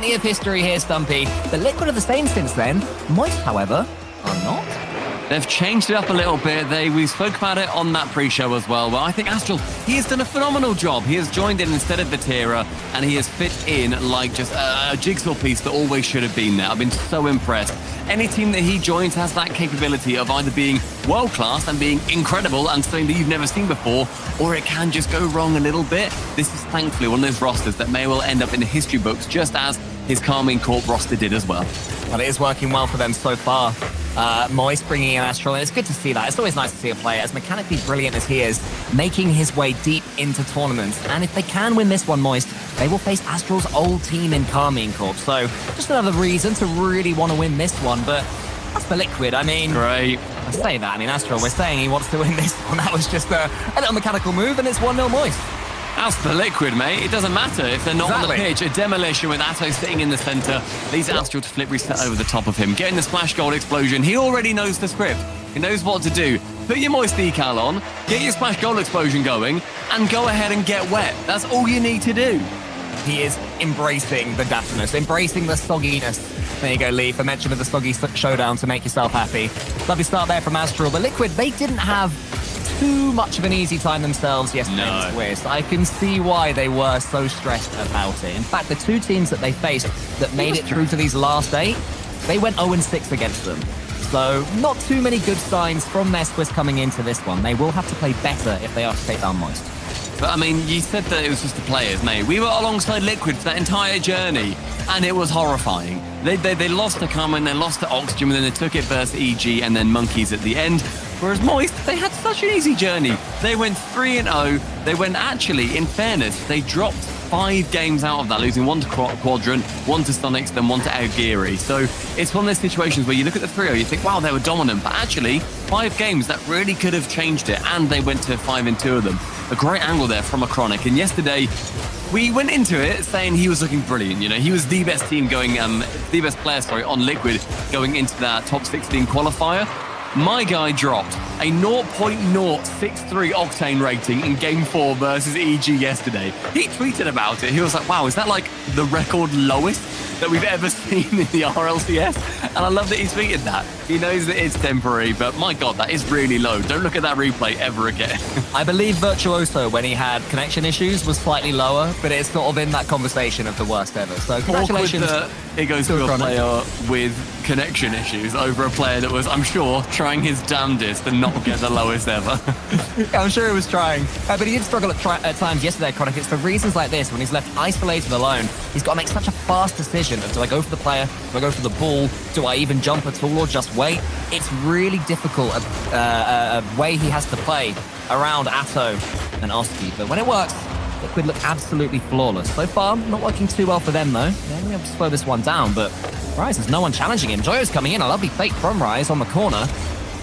Plenty of history here, Stumpy. The Liquid are the same since then. Moist, however, are not. They've changed it up a little bit. We spoke about it on that pre-show as well. But I think Astral, he has done a phenomenal job. He has joined in instead of Vatira, and he has fit in like just a jigsaw piece that always should have been there. I've been so impressed. Any team that he joins has that capability of either being world-class and being incredible and something that you've never seen before, or it can just go wrong a little bit. This is thankfully one of those rosters that may well end up in the history books, just as his Carmine Corp roster did as well. Well, it is working well for them so far. Moist bringing in Astral, and it's good to see that. It's always nice to see a player as mechanically brilliant as he is, making his way deep into tournaments. And if they can win this one, Moist, they will face Astral's old team in Carmine Corp. So just another reason to really want to win this one. But that's the Liquid. I mean, great. I say that. I mean, Astral, we're saying he wants to win this one. That was just a little mechanical move, and it's 1-0 Moist. That's the Liquid, mate. It doesn't matter if they're not on the pitch. A demolition with Atto sitting in the centre. Leads Astral to flip reset over the top of him. Getting the splash gold explosion. He already knows the script. He knows what to do. Put your Moist decal on, get your splash gold explosion going, and go ahead and get wet. That's all you need to do. He is embracing the dashness, embracing the sogginess. There you go, Lee, for mention of the soggy showdown to make yourself happy. Lovely start there from Astral. The Liquid, they didn't have too much of an easy time themselves yesterday in Swiss. I can see why they were so stressed about it. In fact, the two teams that they faced that made it through to these last 8, they went 0-6 against them. So not too many good signs from their Swiss coming into this one. They will have to play better if they are to take down Moist. But I mean, you said that it was just the players, mate. We were alongside Liquid for that entire journey, and it was horrifying. They lost to Carmen, they lost to Oxygen, and then they took it versus EG and then Monkeys at the end. Whereas Moist, they had such an easy journey. They went 3-0. They went, actually, in fairness, they dropped 5 games out of that, losing 1 to Quadrant, 1 to Sonics, then 1 to Aogiri. So it's one of those situations where you look at the 3-0, you think, wow, they were dominant. But actually, 5 games, that really could have changed it. And they went to 5-2 of them. A great angle there from a Chronic. And yesterday, we went into it saying he was looking brilliant. You know, he was the best team going, the best player, on Liquid going into that top 16 qualifier. My guy dropped a 0.063 octane rating in Game 4 versus EG yesterday. He tweeted about it. He was like, wow, is that like the record lowest that we've ever seen in the RLCS? And I love that he tweeted that. He knows that it's temporary, but my God, that is really low. Don't look at that replay ever again. I believe Virtuoso, when he had connection issues, was slightly lower, but it's sort of in that conversation of the worst ever. So congratulations. It goes to a player with connection issues over a player that was, I'm sure, trying his damnedest to not get the lowest ever. Yeah, I'm sure he was trying. But he did struggle at times yesterday, Chronic. It's for reasons like this, when he's left isolated alone, he's got to make such a fast decision of, do I go for the player? Do I go for the ball? Do I even jump at all or just wait? It's really difficult a way he has to play around Atto and Oski. But when it works, Liquid look absolutely flawless. So far, not working too well for them, though. They're going to slow this one down, but Rise, there's no one challenging him. Joyo's coming in. A lovely fake from Rise on the corner.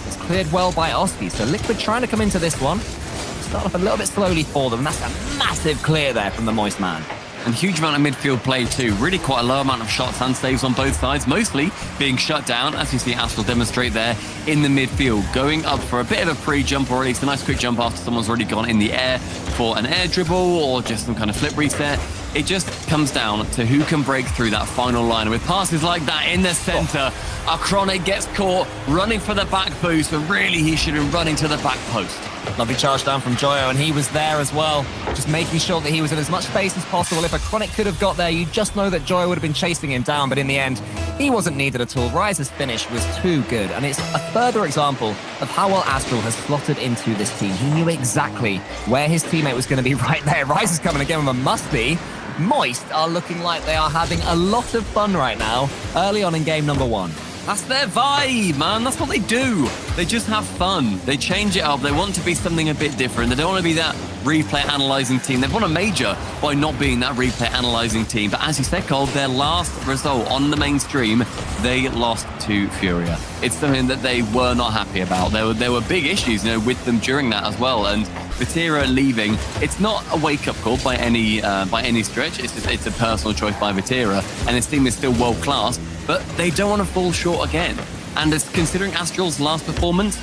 It's cleared well by Oski. So Liquid trying to come into this one. Start off a little bit slowly for them. That's a massive clear there from the Moist man. And huge amount of midfield play too. Really quite a low amount of shots and saves on both sides, mostly being shut down, as you see Astral demonstrate there in the midfield. Going up for a bit of a pre-jump, or at least a nice quick jump after someone's already gone in the air for an air dribble or just some kind of flip reset. It just comes down to who can break through that final line. With passes like that in the center, our Chronic gets caught running for the back boost, but really he should have been running to the back post. Lovely charge down from Joyo, and he was there as well, just making sure that he was in as much space as possible. If a Chronic could have got there, you just know that Joyo would have been chasing him down, but in the end, he wasn't needed at all. Rise's finish was too good, and it's a further example of how well Astral has slotted into this team. He knew exactly where his teammate was going to be right there. Rise is coming again with a must-be. Moist are looking like they are having a lot of fun right now, early on in game number 1. That's their vibe, man. That's what they do. They just have fun. They change it up. They want to be something a bit different. They don't want to be that replay analyzing team. They've won a major by not being that replay analyzing team. But as you said, Cole, their last result on the mainstream, they lost to Furia. It's something that they were not happy about. There were big issues, with them during that as well. And Vatira leaving, it's not a wake-up call by any stretch. It's a personal choice by Vatira, and his team is still world-class. But they don't want to fall short again. And as considering Astral's last performance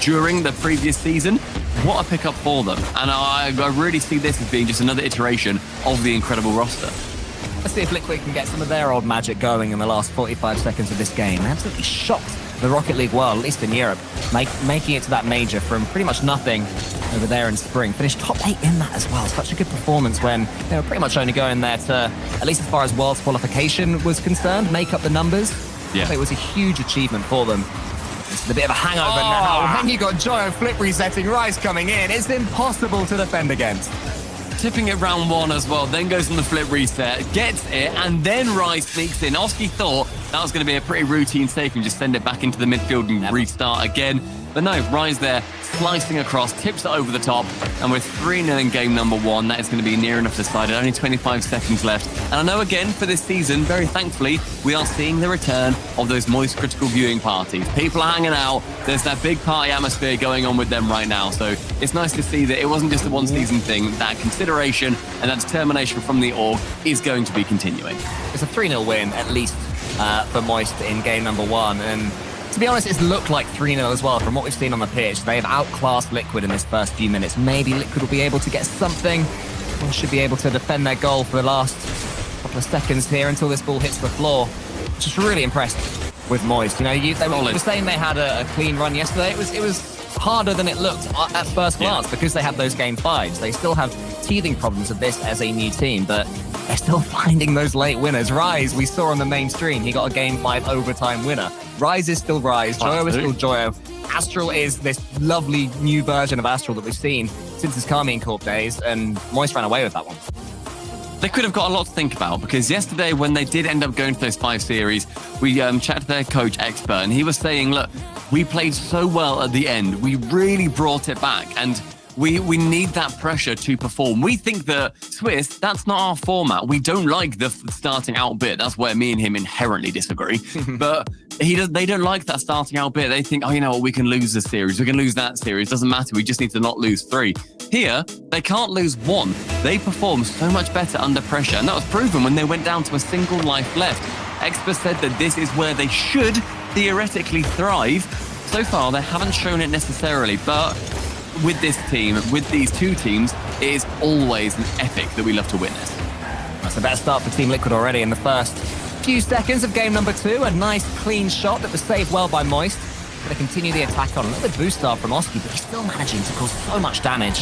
during the previous season, what a pickup for them. And I really see this as being just another iteration of the incredible roster. Let's see if Liquid can get some of their old magic going in the last 45 seconds of this game. They absolutely shocked the Rocket League world, at least in Europe, making it to that major from pretty much nothing over there in spring. Finished top 8 in that as well. Such a good performance when they were pretty much only going there to, at least as far as World's qualification was concerned, make up the numbers. Yeah. It was a huge achievement for them. It's a bit of a hangover now. When you got Joyo flip resetting, Rise coming in, it's impossible to defend against. Tipping it round 1 as well, then goes on the flip reset, gets it, and then Rise sneaks in. Oski thought that was going to be a pretty routine save and just send it back into the midfield and restart again. But no, Rise there, slicing across, tips it over the top, and with 3-0 in game number 1, that is going to be near enough decided. Only 25 seconds left. And I know again, for this season, very thankfully, we are seeing the return of those moist critical viewing parties. People are hanging out. There's that big party atmosphere going on with them right now. So it's nice to see that it wasn't just a one-season thing. That consideration and that determination from the org is going to be continuing. It's a 3-0 win, at least, for Moist in game number 1. And to be honest, it's looked like 3-0 as well from what we've seen on the pitch. They've outclassed Liquid in this first few minutes. Maybe Liquid will be able to get something. Or should be able to defend their goal for the last couple of seconds here until this ball hits the floor. Just really impressed with Moist. You know, they were saying they had a clean run yesterday. It was harder than it looked at first glance because they had those game 5s. They still have teething problems of this as a new team, but they're still finding those late winners. Rise, we saw on the main stream, he got a game 5 overtime winner. Rise is still Rise, Joyo is still Joyo. Astral is this lovely new version of Astral that we've seen since his Carmine Corp days, and Moist ran away with that one. They could have got a lot to think about because yesterday when they did end up going to those 5 series, we chatted to their coach expert and he was saying, look, we played so well at the end. We really brought it back and we need that pressure to perform. We think that Swiss, that's not our format. We don't like the starting out bit. That's where me and him inherently disagree. But they don't like that starting out bit. They think, oh, you know what, we can lose this series. We can lose that series. Doesn't matter. We just need to not lose 3. Here, they can't lose 1. They perform so much better under pressure. And that was proven when they went down to a single life left. Experts said that this is where they should theoretically thrive. So far, they haven't shown it necessarily, but with this team, with these 2 teams, it is always an epic that we love to witness. That's a better start for Team Liquid already in the first few seconds of game number 2. A nice clean shot that was saved well by Moist. Going to continue the attack on. A little bit boost star from Oski, but he's still managing to cause so much damage.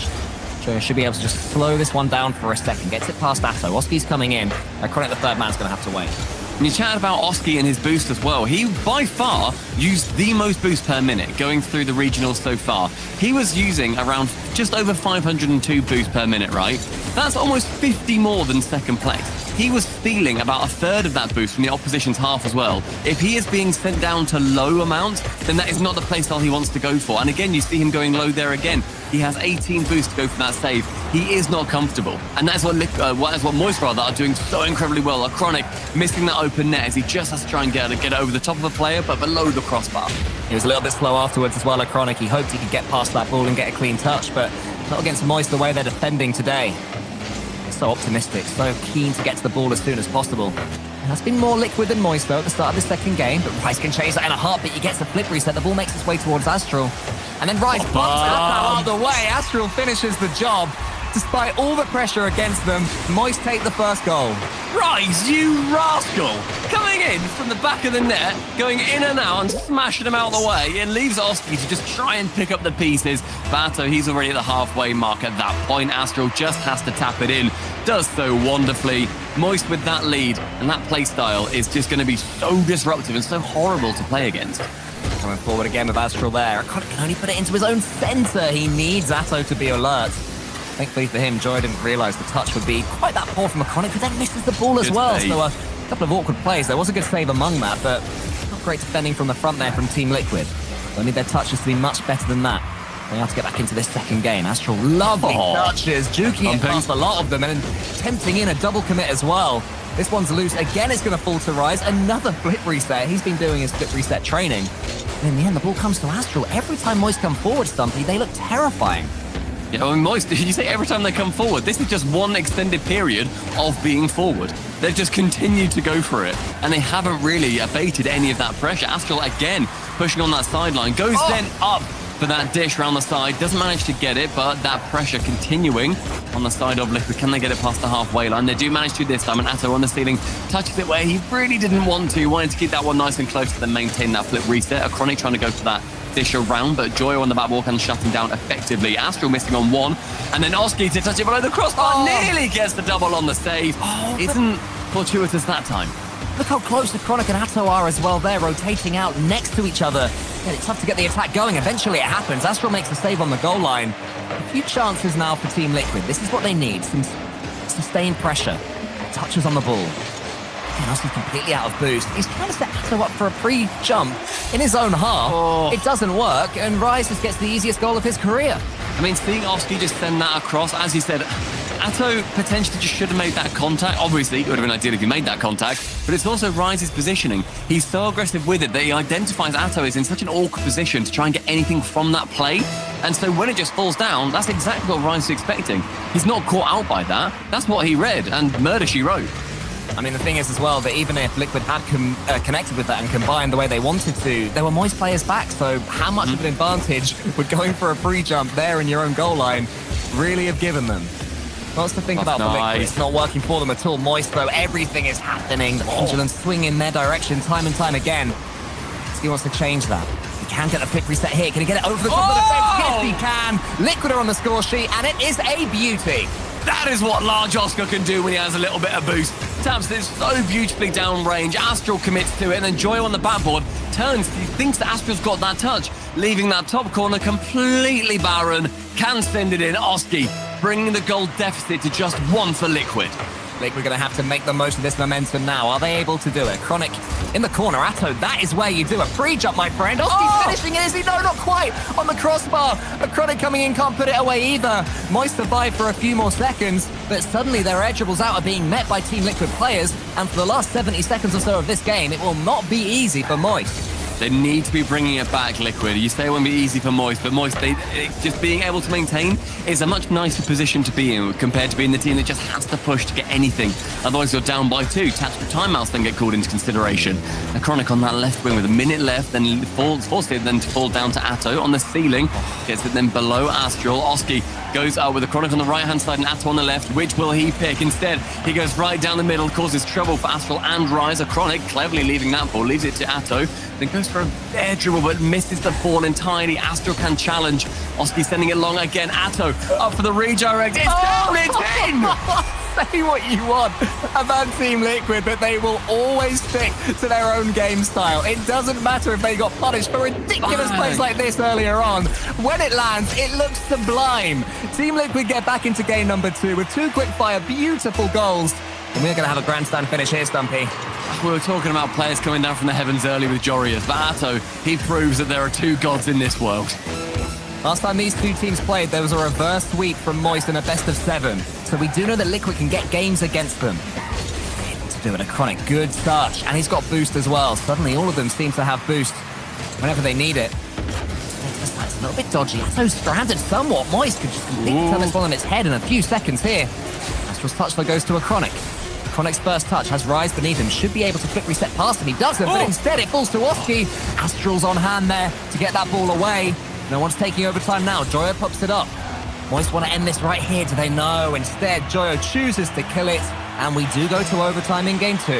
Joyo should be able to just slow this one down for a second. Gets it past Atto. Oski's coming in. Chronic, the third man's going to have to wait. And you chatted about Oski and his boost as well. He, by far, used the most boost per minute going through the regionals so far. He was using around just over 502 boost per minute, right? That's almost 50 more than second place. He was stealing about a third of that boost from the opposition's half as well. If he is being sent down to low amounts, then that is not the playstyle he wants to go for. And again, you see him going low there again. He has 18 boosts to go for that save. He is not comfortable. And that's what Moist are doing so incredibly well. Chronic missing that open net as he just has to try and get it over the top of a player, but below the crossbar. He was a little bit slow afterwards as well, Chronic. He hoped he could get past that ball and get a clean touch, but not against Moist the way they're defending today. So optimistic, so keen to get to the ball as soon as possible. And that's been more Liquid than Moist though at the start of the second game, but Rice can change that in a heartbeat. He gets the flip reset, the ball makes its way towards Astral. And then Rice bumps it out of the way. Astral finishes the job. Despite all the pressure against them, Moist take the first goal. Rice, you rascal! Coming in from the back of the net, going in and out and smashing them out of the way. It leaves Oski to just try and pick up the pieces. Bato, he's already at the halfway mark at that point. Astral just has to tap it in. Does so wonderfully. Moist with that lead, and that play style is just going to be so disruptive and so horrible to play against. Coming forward again with Astral there. Iconic can only put it into his own centre. He needs Atto to be alert. Thankfully for him, Joyo didn't realise the touch would be quite that poor from Iconic, who then misses the ball as well. So a couple of awkward plays. There was a good save among that, but not great defending from the front there from Team Liquid. They'll need their touches to be much better than that. They have to get back into this second game. Astral, lovely touches, juking it past a lot of them and tempting in a double commit as well. This one's loose. Again, it's going to fall to Rise. Another flip reset. He's been doing his flip reset training. And in the end, the ball comes to Astral. Every time Moist come forward, Stumpy, they look terrifying. Yeah, well, Moist, did you say every time they come forward? This is just one extended period of being forward. They've just continued to go for it, and they haven't really abated any of that pressure. Astral, again, pushing on that sideline, goes then up for that dish around the side. Doesn't manage to get it, but that pressure continuing on the side of Liquid. Can they get it past the halfway line? They do manage to this time, and Atto on the ceiling touches it where he really didn't want to. Wanted to keep that one nice and close to then maintain that flip reset. Chronic trying to go for that dish around, but Joyo on the back wall can shut him down effectively. Astral missing on one, and then Oski to touch it below the crossbar. Nearly gets the double on the save. Isn't fortuitous that time. Look how close the Chronic and Atto are as well there, rotating out next to each other. Yeah, it's tough to get the attack going. Eventually it happens. Astral makes the save on the goal line. A few chances now for Team Liquid. This is what they need. Some sustained pressure. Touches on the ball. Again, Oski's completely out of boost. He's trying to set Atto up for a pre-jump in his own half. It doesn't work, and Rise just gets the easiest goal of his career. I mean, seeing Oski just send that across, as you said, Atto potentially just should have made that contact. Obviously, it would have been ideal if he made that contact, but it's also Rise's positioning. He's so aggressive with it that he identifies Atto as in such an awkward position to try and get anything from that play. And so when it just falls down, that's exactly what Rise is expecting. He's not caught out by that. That's what he read, and murder she wrote. I mean, the thing is as well that even if Liquid had connected with that and combined the way they wanted to, there were Moist players back, so how much of an advantage would going for a free jump there in your own goal line really have given them? Lots to think about for Liquid. It's not working for them at all. Moist, though, everything is happening. The pendulum swing in their direction time and time again. He wants to change that. He can get a flip reset here. Can he get it over the top of the fence? Yes, he can. Liquid are on the score sheet, and it is a beauty. That is what large Oscar can do when he has a little bit of boost. Taps this so beautifully downrange. Astral commits to it, and then Joyo on the backboard turns. He thinks that Astral's got that touch, leaving that top corner completely barren. Can send it in. Oski bringing the goal deficit to just one for Liquid. Liquid going to have to make the most of this momentum now. Are they able to do it? Chronic in the corner. Atto, that is where you do a pre-jump, my friend. Oski's finishing it, is he? No, not quite. On the crossbar. A Chronic coming in, can't put it away either. Moist survived for a few more seconds, but suddenly their air dribbles out are being met by Team Liquid players, and for the last 70 seconds or so of this game, it will not be easy for Moist. They need to be bringing it back, Liquid. You say it won't be easy for Moist, but Moist, just being able to maintain is a much nicer position to be in compared to being the team that just has to push to get anything. Otherwise, you're down by 2. Tactical timeouts then get called into consideration. A Chronic on that left wing with a minute left, then forced it then to fall down to Atto on the ceiling. Gets it then below Astral. Oski goes out with a Chronic on the right-hand side and Atto on the left. Which will he pick? Instead, he goes right down the middle, causes trouble for Astral and Rise. A Chronic cleverly leaving that ball, leaves it to Atto. Then goes for a air dribble, but misses the ball entirely. Astral can challenge. Oski sending it long again. Atto up for the redirect. It's down, it's in! Say what you want about Team Liquid, but they will always stick to their own game style. It doesn't matter if they got punished for ridiculous plays like this earlier on. When it lands, it looks sublime. Team Liquid get back into game number 2 with 2 quick-fire, beautiful goals. And we're going to have a grandstand finish here, Stumpy. We were talking about players coming down from the heavens early with Jorius, but Atto, he proves that there are 2 gods in this world. Last time these 2 teams played, there was a reverse sweep from Moist in a best-of-7. So we do know that Liquid can get games against them. Able to do it, a Chronic. Good touch. And he's got boost as well. Suddenly, all of them seem to have boost whenever they need it. That's a little bit dodgy. Atto's stranded somewhat. Moist could just completely turn this ball on its head in a few seconds here. Astral's touch though goes to a Chronic. Chronic's first touch has Rise beneath him. Should be able to flip reset past him. He doesn't, but instead it falls to Oski. Astral's on hand there to get that ball away. No one's taking overtime now. Joyo pops it up. Moist want to end this right here. Do they? No. Instead, Joyo chooses to kill it. And we do go to overtime in game 2.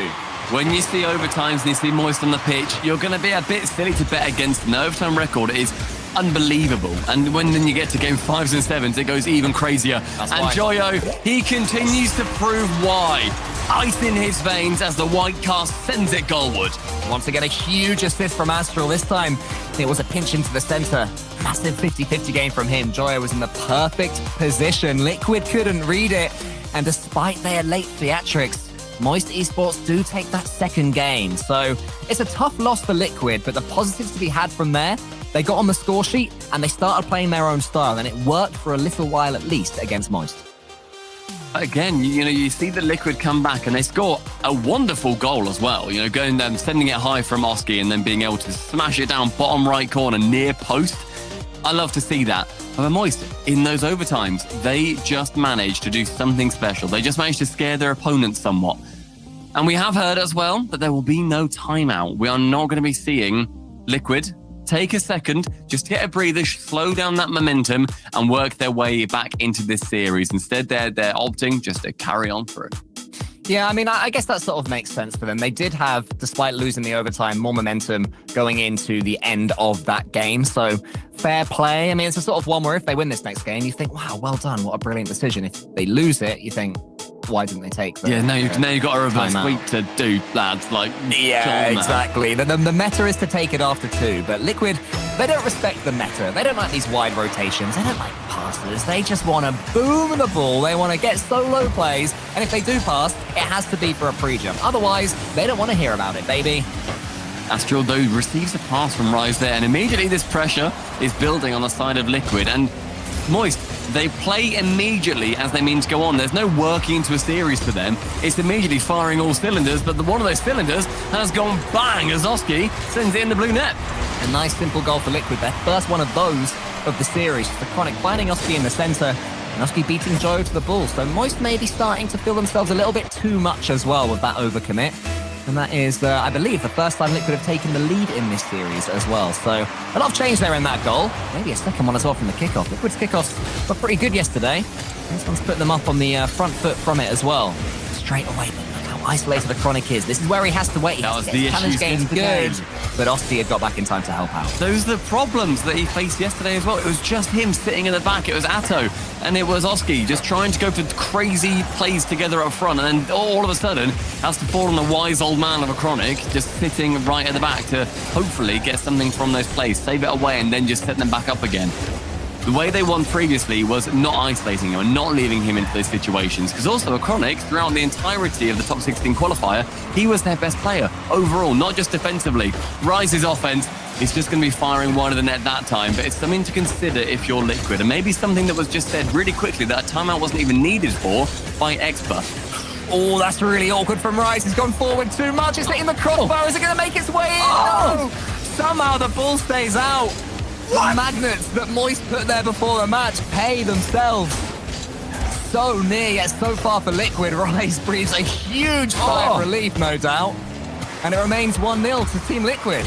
When you see overtimes and you see Moist on the pitch, you're going to be a bit silly to bet against them. The overtime record is unbelievable. And when then you get to game 5s and 7s, it goes even crazier. And Joyo, he continues to prove why. Ice in his veins as the white cast sends it goalward. Wants to get a huge assist from Astral. This time, it was a pinch into the center. Massive 50-50 game from him. Joyo was in the perfect position. Liquid couldn't read it. And despite their late theatrics, Moist Esports do take that second game. So it's a tough loss for Liquid, but the positives to be had from there, they got on the score sheet and they started playing their own style, and it worked for a little while at least against Moist. Again, you see the Liquid come back and they score a wonderful goal as well. Going them, sending it high from Oski and then being able to smash it down bottom right corner near post. I love to see that. But Moist, in those overtimes, they just managed to do something special. They just managed to scare their opponents somewhat. And we have heard as well that there will be no timeout. We are not going to be seeing Liquid take a second, just get a breather, slow down that momentum, and work their way back into this series. Instead, they're opting just to carry on through. Yeah, I mean, I guess that sort of makes sense for them. They did have, despite losing the overtime, more momentum going into the end of that game. So fair play. I mean, it's a sort of one where if they win this next game, you think, wow, well done. What a brilliant decision. If they lose it, you think, why didn't they take the now you've got a reverse sweep to do, lads. Yeah, exactly. The meta is to take it after 2, but Liquid, they don't respect the meta. They don't like these wide rotations. They don't like passes. They just want to boom the ball. They want to get solo plays, and if they do pass, it has to be for a pre-jump. Otherwise, they don't want to hear about it, baby. Astral, though, receives a pass from Rise there, and immediately this pressure is building on the side of Liquid, and Moist, they play immediately as they mean to go on. There's no working into a series for them. It's immediately firing all cylinders, but one of those cylinders has gone bang as Oski sends it in the blue net. A nice simple goal for Liquid. Their first one of those of the series. The Chronic finding Oski in the center, and Oski beating Joe to the ball. So Moist may be starting to feel themselves a little bit too much as well with that overcommit. And that is, I believe, the first time Liquid have taken the lead in this series as well. So a lot of change there in that goal. Maybe a second one as well from the kickoff. Liquid's kickoffs were pretty good yesterday. This one's put them up on the front foot from it as well. Straight away, but look how isolated the Chronic is. This is where he has to wait. That was the issue. Game's good, but Osti had got back in time to help out. Those are the problems that he faced yesterday as well. It was just him sitting in the back. It was Atto, and it was Oski just trying to go for crazy plays together up front, and then all of a sudden has to fall on the wise old man of a Chronic, just sitting right at the back to hopefully get something from those plays, save it away, and then just set them back up again. The way they won previously was not isolating him and not leaving him into those situations. Because also a Chronic, throughout the entirety of the top 16 qualifier, he was their best player overall, not just defensively. Rise's offense is just going to be firing wide of the net that time, but it's something to consider if you're Liquid. And maybe something that was just said really quickly that a timeout wasn't even needed for by Expa. Oh, that's really awkward from Rise. He's gone forward too much. It's hitting the crossbar. Is it going to make its way in? No! Somehow the ball stays out. The magnets that Moist put there before the match pay themselves. So near, yet so far for Liquid. Rise breathes a huge sigh of relief, no doubt. And it remains 1-0 to Team Liquid.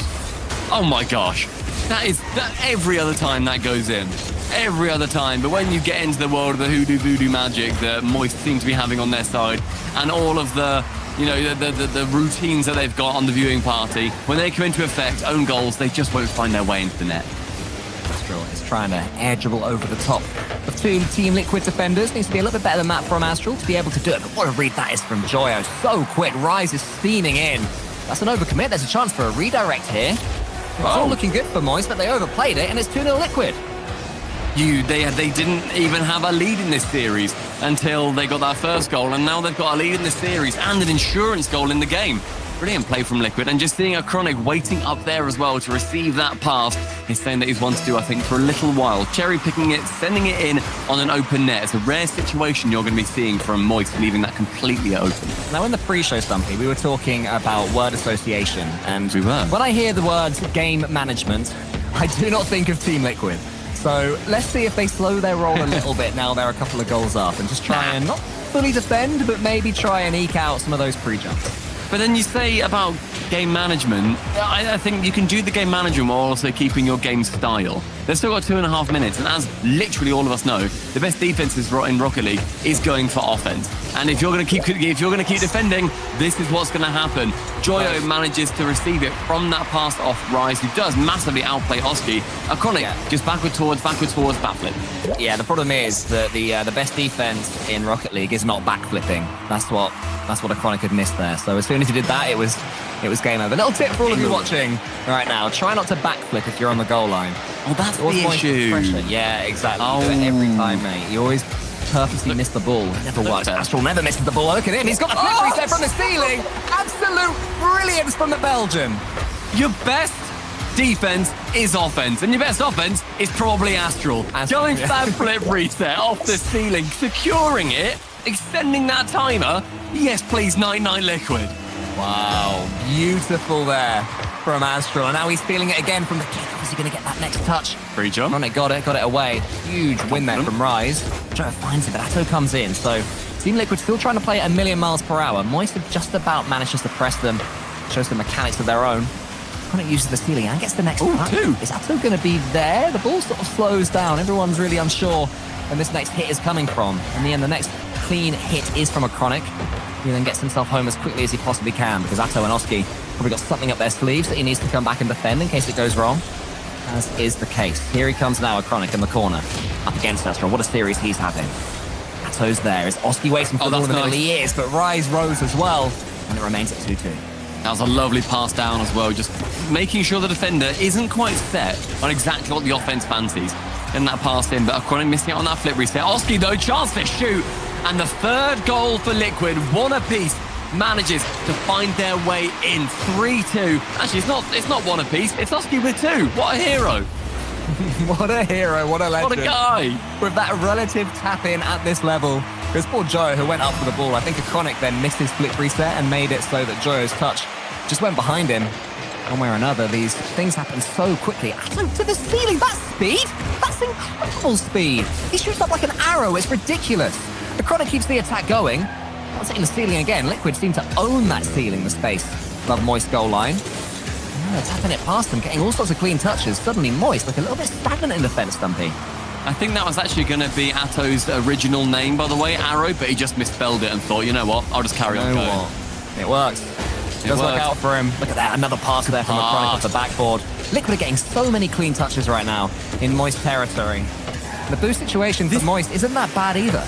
Oh my gosh. That every other time that goes in. Every other time. But when you get into the world of the hoodoo voodoo magic that Moist seem to be having on their side, and all of the the routines that they've got on the viewing party, when they come into effect, own goals, they just won't find their way into the net. Astral is trying to air dribble over the top of two Team Liquid defenders. Needs to be a little bit better than that from Astral to be able to do it. But what a read that is from Joyo. So quick. Rise is steaming in. That's an overcommit. There's a chance for a redirect here. It's all looking good for Moist, but they overplayed it, and it's 2-0 Liquid. They didn't even have a lead in this series until they got that first goal, and now they've got a lead in this series and an insurance goal in the game. Brilliant play from Liquid, and just seeing a Chronic waiting up there as well to receive that pass is saying that he's wanted to do, I think, for a little while. Cherry picking it, sending it in on an open net. It's a rare situation you're going to be seeing from Moist, leaving that completely open. Now, in the pre-show, Stumpy, we were talking about word association, and we were. When I hear the words game management, I do not think of Team Liquid. So let's see if they slow their roll a little bit now they're a couple of goals up, and just try and not fully defend, but maybe try and eke out some of those pre-jumps. But then you say about game management, I think you can do the game management while also keeping your game style. They've still got 2.5 minutes, and as literally all of us know, the best defense in Rocket League is going for offense. And if you're going to keep defending, this is what's going to happen. Joyo manages to receive it from that pass off Rise, who does massively outplay Oski. Chronic just backward towards, backflip. Yeah, the problem is that the best defense in Rocket League is not backflipping. That's what a Chronic had missed there. So as soon as he did that, it was game over. Little tip for all of you watching right now: try not to backflip if you're on the goal line. Oh, that's the issue. Yeah, exactly. You do it every time, mate. You always purposely miss the ball. It never works. Astral never misses the ball. Look at him. He's got the flip reset from the ceiling. Absolute brilliance from the Belgian. Your best defense is offense, and your best offense is probably Astral. Going for that flip reset off the ceiling, securing it, extending that timer. Yes, please, 9-9 Liquid. Wow, beautiful there from Astral. And now he's feeling it again from the kick. Is he going to get that next touch? Free jump. Chronic got it away. Huge win there from Rise. Joe finds it, but Atto comes in. So Team Liquid still trying to play at 1,000,000 miles per hour. Moist have just about managed to suppress them. Shows the mechanics of their own. Chronic uses the ceiling and gets the next one. Two. Is Atto going to be there? The ball sort of slows down. Everyone's really unsure when this next hit is coming from. In the end, the next clean hit is from a Chronic. He then gets himself home as quickly as he possibly can because Atto and Oski probably got something up their sleeves that he needs to come back and defend in case it goes wrong, as is the case. Here he comes now, a Chronic in the corner. Up against Astro. What a series he's having. Atto's there. Is Oski waiting for the ball in the middle? He is, but Rise rose as well, and it remains at 2-2. That was a lovely pass down as well, just making sure the defender isn't quite set on exactly what the offense fancies. Getting that pass in, but Chronic missing out on that flip reset. Oski, though, chance to shoot. And the third goal for Liquid, one apiece, manages to find their way in 3-2. Actually, it's not one apiece, it's Oski with two. What a hero. What a hero, what a legend. What a guy. With that relative tap-in at this level. Because poor Joe, who went up for the ball, I think a Chronic then missed his flip reset and made it so that Joe's touch just went behind him. One way or another, these things happen so quickly. Atto to the ceiling, that's speed! That's incredible speed! He shoots up like an arrow, it's ridiculous. The Chronic keeps the attack going. Once hitting the ceiling again, Liquid seem to own that ceiling, the space above Moist goal line. They're tapping it past them, getting all sorts of clean touches. Suddenly Moist, like a little bit stagnant in defense, Stumpy. I think that was actually going to be Atto's original name, by the way, Arrow, but he just misspelled it and thought, you know what, I'll just carry on going. It works. It does work out for him. Look at that, another pass there from a Chronic off the backboard. Liquid are getting so many clean touches right now in Moist territory. The boost situation for Moist isn't that bad either.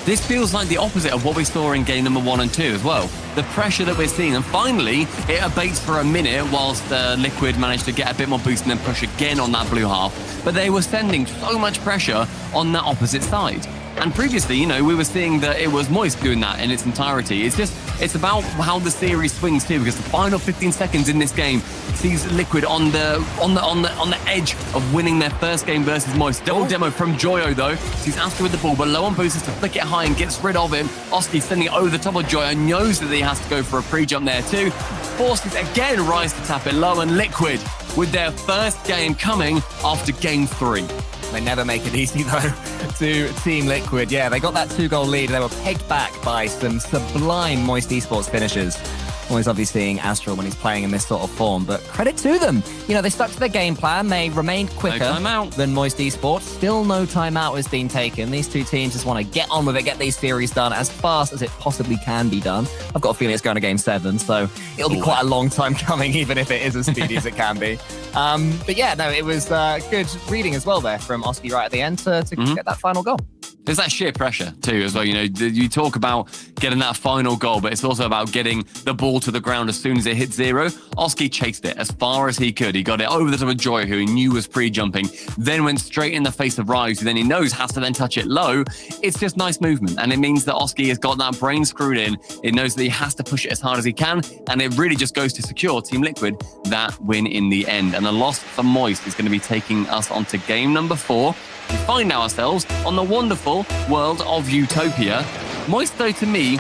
This feels like the opposite of what we saw in game number 1 and 2 as well. The pressure that we're seeing, and finally, it abates for a minute whilst Liquid managed to get a bit more boost and then push again on that blue half. But they were sending so much pressure on that opposite side. And previously, you know, we were seeing that it was Moist doing that in its entirety. It's about how the series swings too, because the final 15 seconds in this game sees Liquid on the edge of winning their first game versus Moist. Double demo from Joyo though. Sees Astro with the ball, but low on boosters to flick it high and gets rid of him. Oski sending it over the top of Joyo, knows that he has to go for a pre-jump there too. Forces again Rise to tap it low, and Liquid with their first game coming after game 3. They never make it easy, though, to Team Liquid. Yeah, they got that 2-goal lead. They were pegged back by some sublime Moist Esports finishes. Always obviously seeing Astral when he's playing in this sort of form, but credit to them. You know, they stuck to their game plan. They remained quicker than Moist Esports. Still no timeout has been taken. These two teams just want to get on with it, get these series done as fast as it possibly can be done. I've got a feeling it's going to game 7, so it'll be quite a long time coming, even if it is as speedy as it can be. But yeah, no, it was good reading as well there from Oski right at the end to get that final goal. There's that sheer pressure too as well. You know, you talk about getting that final goal, but it's also about getting the ball to the ground as soon as it hits 0. Oski chased it as far as he could. He got it over the top of Joy, who he knew was pre-jumping, then went straight in the face of Rise, who then he knows has to then touch it low. It's just nice movement, and it means that Oski has got that brain screwed in. It knows that he has to push it as hard as he can, and it really just goes to secure Team Liquid that win in the end. And the loss for Moist is going to be taking us on to game number 4. We find ourselves on the wonderful world of Utopia. Moist, though, to me,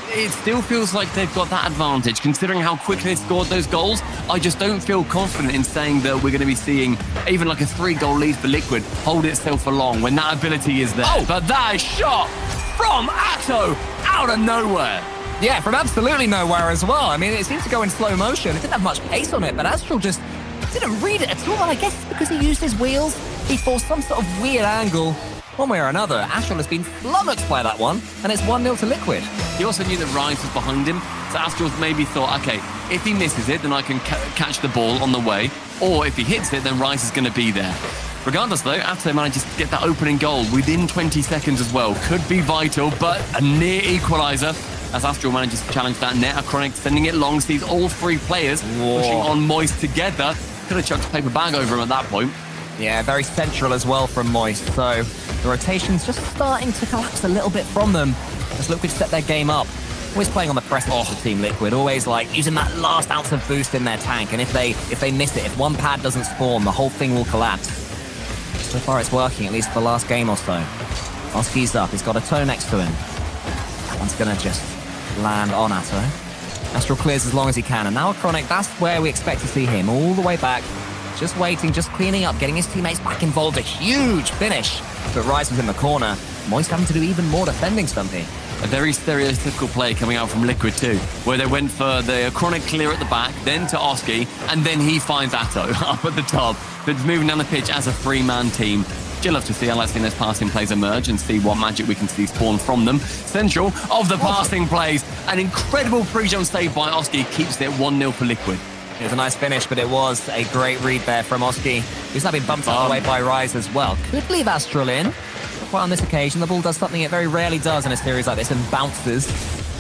it still feels like they've got that advantage. Considering how quickly they scored those goals, I just don't feel confident in saying that we're going to be seeing even like a 3-goal lead for Liquid hold itself for long when that ability is there. But that shot from Atto out of nowhere. Yeah, from absolutely nowhere as well. I mean, it seemed to go in slow motion. It didn't have much pace on it, but Astral just didn't read it at all. I guess because he used his wheels, he forced some sort of weird angle. One way or another, Astral has been flummoxed by that one, and it's 1-0 to Liquid. He also knew that Rise was behind him, so Astral maybe thought, okay, if he misses it, then I can catch the ball on the way, or if he hits it, then Rise is going to be there. Regardless, though, Atto manages to get that opening goal within 20 seconds as well. Could be vital, but a near equaliser as Astral manages to challenge that net. Chronic sending it long, sees all 3 players pushing on Moist together. Could have chucked a paper bag over him at that point. Yeah, very central as well from Moist, so the rotation's just starting to collapse a little bit from them as Liquid set their game up. Always playing on the precipice of Team Liquid, always like using that last ounce of boost in their tank, and if they miss it, if one pad doesn't spawn, the whole thing will collapse. So far it's working, at least for the last game or so. Oski's up, he's got a toe next to him. That one's gonna just land on Atto. Astral clears as long as he can, and now Chronic, that's where we expect to see him, all the way back. Just waiting, just cleaning up, getting his teammates back involved. A huge finish. But Rise was in the corner. Moist having to do even more defending, Stumpy. a very stereotypical play coming out from Liquid too, where they went for the Chronic clear at the back, then to Oski, and then he finds Atto up at the top. So it's moving down the pitch as a 3-man team. You'll love to see. I like seeing those passing plays emerge and see what magic we can see spawn from them. Central of the passing plays, an incredible pre-jump save by Oski keeps it 1-0 for Liquid. It was a nice finish, but it was a great read there from Oski, who's now been bumped out of the way by Rise as well. Could leave Astral in. Quite on this occasion, the ball does something it very rarely does in a series like this and bounces.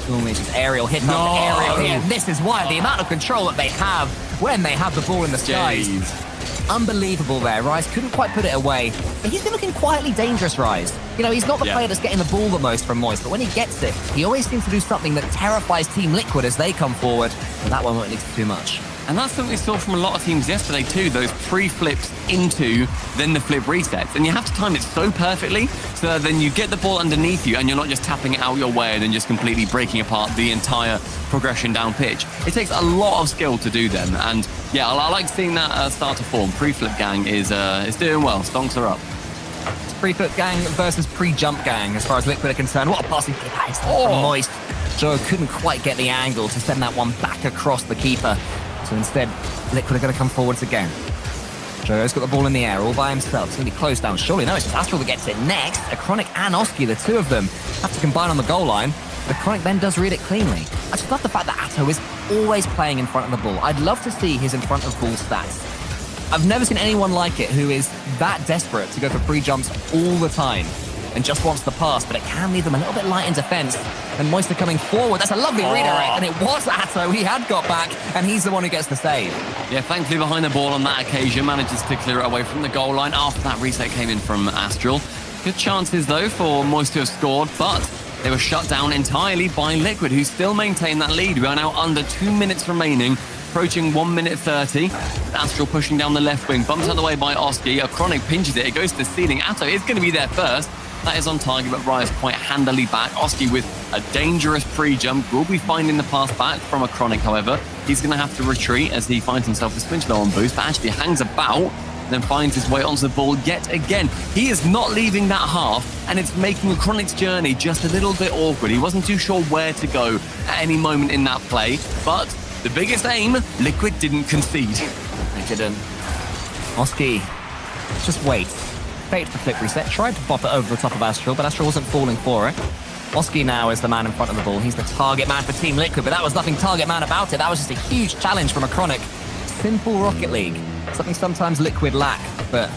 Normally it's just aerial hit after aerial hit. And this is why the amount of control that they have when they have the ball in the skies. Unbelievable there. Rise couldn't quite put it away, but he's been looking quietly dangerous, Rise. You know, he's not the player that's getting the ball the most from Moist, but when he gets it, he always seems to do something that terrifies Team Liquid as they come forward, and that one won't lead to too much. And that's something we saw from a lot of teams yesterday too, those pre-flips into, then the flip resets. And you have to time it so perfectly so that then you get the ball underneath you and you're not just tapping it out your way and then just completely breaking apart the entire progression down pitch. It takes a lot of skill to do them. And yeah, I like seeing that start to form. Pre-flip gang is doing well. Stonks are up. Pre-flip gang versus pre-jump gang as far as Liquid are concerned. What a passing kick that is from Moist. Joe couldn't quite get the angle to send that one back across the keeper. So instead, Liquid are going to come forwards again. Joe's got the ball in the air all by himself. It's going to be closed down. Surely, no, it's just Astral that gets it next. Chronic and Oski, the two of them, have to combine on the goal line. But Chronic then does read it cleanly. I just love the fact that Atto is always playing in front of the ball. I'd love to see his in front of ball stats. I've never seen anyone like it who is that desperate to go for pre-jumps all the time and just wants the pass, but it can leave them a little bit light in defense. And Moister coming forward. That's a lovely redirect, and it was Atto. He had got back, and he's the one who gets the save. Yeah, thankfully behind the ball on that occasion, manages to clear it away from the goal line after that reset came in from Astral. Good chances, though, for Moist to have scored, but they were shut down entirely by Liquid, who still maintain that lead. We are now under 2 minutes remaining, approaching 1 minute 30. Astral pushing down the left wing, bumped out of the way by Oski. A Chronic pinches it, it goes to the ceiling. Atto is going to be there first. That is on target, but Rise quite handily back. Oski with a dangerous pre-jump. Will be finding the pass back from a Chronic, however. He's going to have to retreat as he finds himself a switch low on boost, but actually hangs about, then finds his way onto the ball yet again. He is not leaving that half, and it's making Chronic's journey just a little bit awkward. He wasn't too sure where to go at any moment in that play, but the biggest aim, Liquid didn't concede. They didn't. Oski, just wait. Faked the flip reset, tried to pop it over the top of Astral, but Astral wasn't falling for it. Oski now is the man in front of the ball. He's the target man for Team Liquid, but that was nothing target man about it. That was just a huge challenge from a Chronic. Simple Rocket League. Something sometimes Liquid lack, but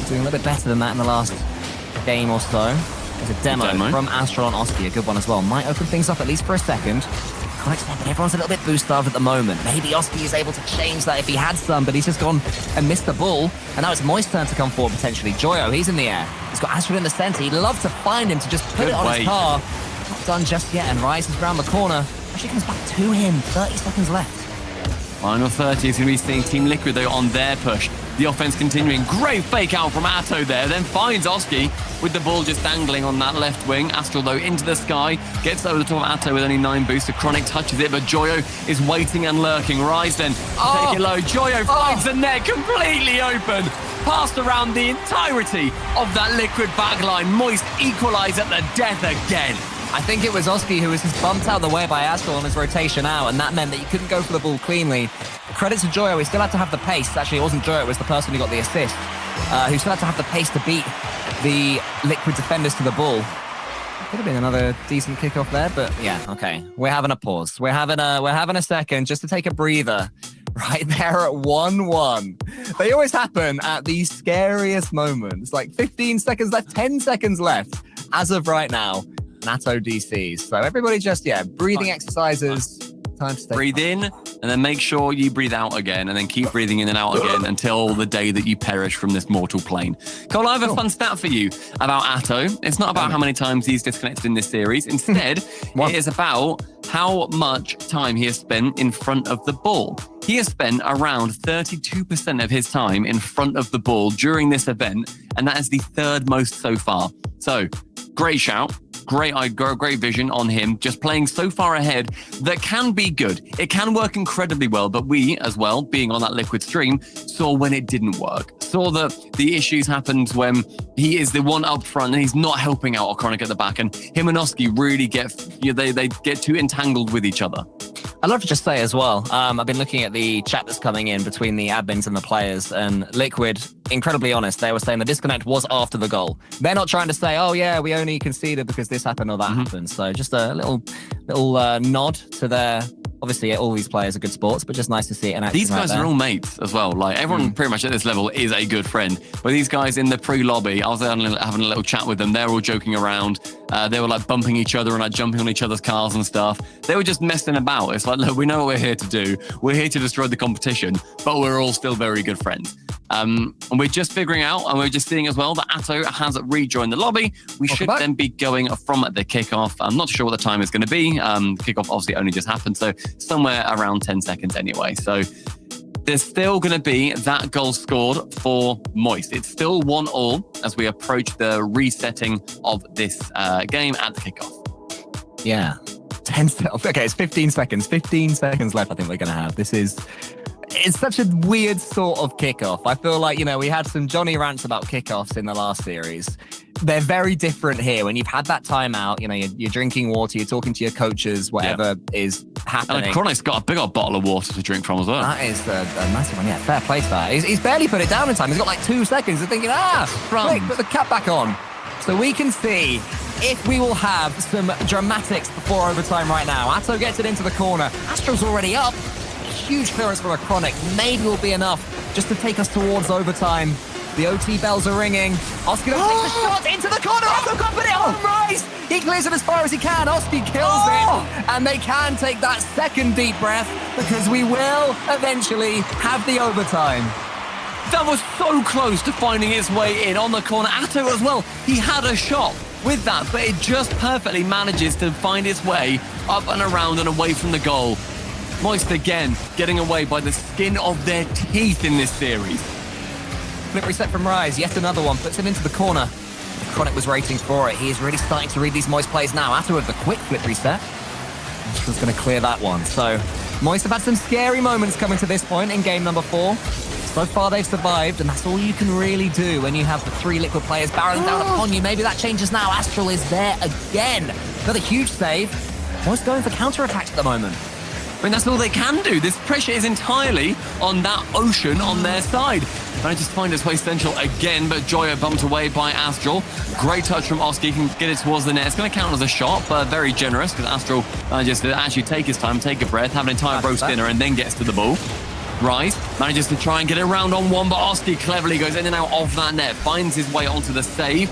doing a little bit better than that in the last game or so. There's a demo from Astral on Oski, a good one as well. Might open things up at least for a second. Everyone's a little bit boost starved at the moment. Maybe Oski is able to change that if he had some, but he's just gone and missed the ball. And now it's Moist's turn to come forward potentially. Joyo, he's in the air. He's got Astral in the center. He'd love to find him to just put it on his car. Not done just yet, and Rise is around the corner. Actually comes back to him. 30 seconds left. Final 30 is going to be seeing Team Liquid, though, on their push. The offense continuing. Great fake out from Atto there. Then finds Oski with the ball just dangling on that left wing. Astral, though, into the sky. Gets over the top of Atto with only 9 boosts. The Chronic touches it, but Joyo is waiting and lurking. Rise then. Take it low. Joyo finds the net completely open. Passed around the entirety of that Liquid backline. Moist equalise at the death again. I think it was Oski who was just bumped out of the way by Astral on his rotation out, and that meant that he couldn't go for the ball cleanly. Credit to Joyo, he still had to have the pace. Actually, it wasn't Joyo, it was the person who got the assist, who still had to have the pace to beat the Liquid defenders to the ball. Could have been another decent kickoff there, but yeah, okay. We're having a pause. We're having a second just to take a breather. Right there at 1-1. They always happen at the scariest moments. Like 15 seconds left, 10 seconds left as of right now. NATO DCs. So everybody just, breathing exercises. Time to stay. Breathe in, and then make sure you breathe out again, and then keep breathing in and out again until the day that you perish from this mortal plane. Cole, I have a fun stat for you about Atto. It's not about how many times he's disconnected in this series. Instead, it is about how much time he has spent in front of the ball. He has spent around 32% of his time in front of the ball during this event, and that is the third most so far. So, great shout. Great vision on him, just playing so far ahead that can be good. It can work incredibly well, but we, as well, being on that Liquid stream, saw when it didn't work. saw that the issues happened when he is the one up front and he's not helping out Chronic at the back, and him and Oski really get they get too entangled with each other. I'd love to just say as well, I've been looking at the chat that's coming in between the admins and the players, and Liquid, incredibly honest, they were saying the disconnect was after the goal. They're not trying to say, oh yeah, we only conceded because this happened or that happened. So just a little nod to their... Obviously, all these players are good sports, but just nice to see it in action. These guys are all mates as well. Like, everyone pretty much at this level is a good friend. But these guys in the pre-lobby, I was having a little chat with them. They're all joking around. They were like bumping each other and like jumping on each other's cars and stuff. They were just messing about. It's like, look, we know what we're here to do. We're here to destroy the competition, but we're all still very good friends. And we're just figuring out, and we're just seeing as well that Atto has rejoined the lobby. We should then be going from the kickoff. I'm not sure what the time is going to be. Kickoff obviously only just happened, so somewhere around 10 seconds anyway. So there's still going to be that goal scored for Moist. It's still 1-1 as we approach the resetting of this game at the kickoff. Yeah. 10 seconds. Okay, it's 15 seconds. 15 seconds left, I think we're going to have. It's such a weird sort of kickoff. I feel like, we had some Johnny rants about kickoffs in the last series. They're very different here. When you've had that timeout, you're drinking water, you're talking to your coaches, whatever is happening. And Chronic's got a big old bottle of water to drink from as well. That is a massive one. Yeah, fair play for that. He's barely put it down in time. He's got like 2 seconds. They're thinking, quick, put the cap back on. So we can see if we will have some dramatics before overtime right now. Atto gets it into the corner. Astro's already up. Huge clearance from a Chronic. Maybe will be enough just to take us towards overtime. The OT bells are ringing. Oski takes the shot into the corner. Atto got it on Rice. He clears it as far as he can. Oski kills it. And they can take that second deep breath because we will eventually have the overtime. That was so close to finding its way in on the corner. Atto as well. He had a shot with that, but it just perfectly manages to find its way up and around and away from the goal. Moist again, getting away by the skin of their teeth in this series. Flip reset from Rise, yet another one, puts him into the corner. Chronic was waiting for it. He is really starting to read these Moist plays now. After with the quick flip reset, Astro's going to clear that one. So Moist have had some scary moments coming to this point in game number 4. So far they've survived, and that's all you can really do when you have the 3 Liquid players barreling down upon you. Maybe that changes now. Astral is there again. Another huge save. Moist going for counter-attacks at the moment. I mean, that's all they can do. This pressure is entirely on that ocean on their side. Manages to find its way central again, but Joyo bumped away by Astral. Great touch from Oski, can get it towards the net. It's going to count as a shot, but very generous because Astral manages to actually take his time, take a breath, have an entire roast dinner, and then gets to the ball. Rise manages to try and get it around on one, but Oski cleverly goes in and out of that net, finds his way onto the save.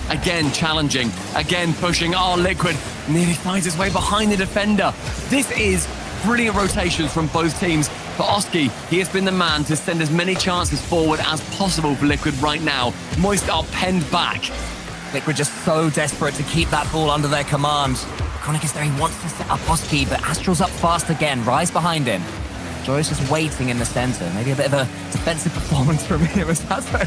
Again challenging, again pushing. Liquid nearly finds his way behind the defender. This is brilliant rotations from both teams. For Oski, he has been the man to send as many chances forward as possible for Liquid right now. Moist are penned back. Liquid just so desperate to keep that ball under their command. Chronic is there, he wants to set up Oski, but Astral's up fast again. Rise behind him. Joy's just waiting in the center. Maybe a bit of a defensive performance from him as Atto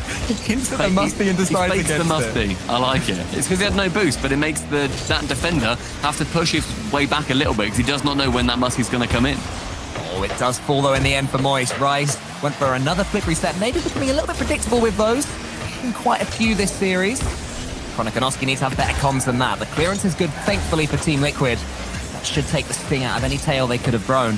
into the musty and decides against the musty. I like it. It's because he had no boost, but it makes that defender have to push his way back a little bit because he does not know when that musty's going to come in. Oh, it does fall though in the end for Moist. Rise went for another flip reset, maybe becoming a little bit predictable with those. Been quite a few this series. Chronic and Oski need to have better comms than that. The clearance is good, thankfully, for Team Liquid. That should take the sting out of any tail they could have grown.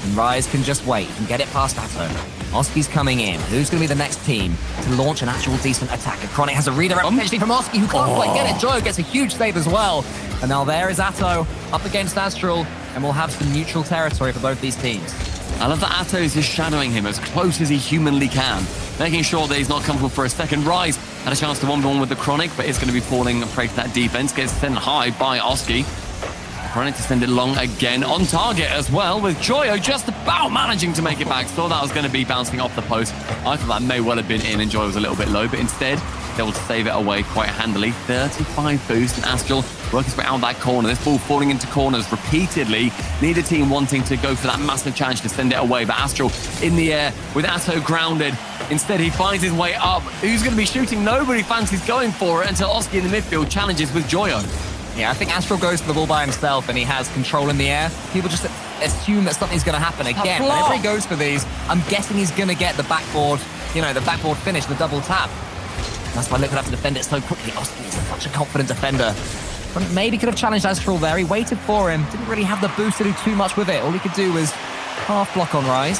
And Rise can just wait and get it past Atto. Oski's coming in. Who's going to be the next team to launch an actual decent attack? And Chronic has a redirect potentially from Oski, who can't quite get it. Joyo gets a huge save as well. And now there is Atto up against Astral, and we'll have some neutral territory for both these teams. I love that Atto is just shadowing him as close as he humanly can, making sure that he's not comfortable for a second. Rise had a chance to 1v1 with the Chronic, but is going to be falling prey to that defense. Gets sent high by Oski. Chronic to send it long again, on target as well, with Joyo just about managing to make it back. Thought that was going to be bouncing off the post. I thought that may well have been in, and Joyo was a little bit low, but instead, able to save it away quite handily. 35 boost, and Astral working his way out that corner. This ball falling into corners repeatedly. Neither team wanting to go for that massive challenge to send it away, but Astral in the air with Atto grounded. Instead, he finds his way up. Who's going to be shooting? Nobody fancies going for it until Oski in the midfield challenges with Joyo. Yeah, I think Astral goes for the ball by himself and he has control in the air. People just assume that something's going to happen again. Whenever he goes for these, I'm guessing he's going to get the backboard the backboard finish, the double tap. That's why Liquid have to defend it so quickly. Oski is such a confident defender. But maybe could have challenged Astral there. He waited for him. Didn't really have the boost to do too much with it. All he could do was half block on Rise.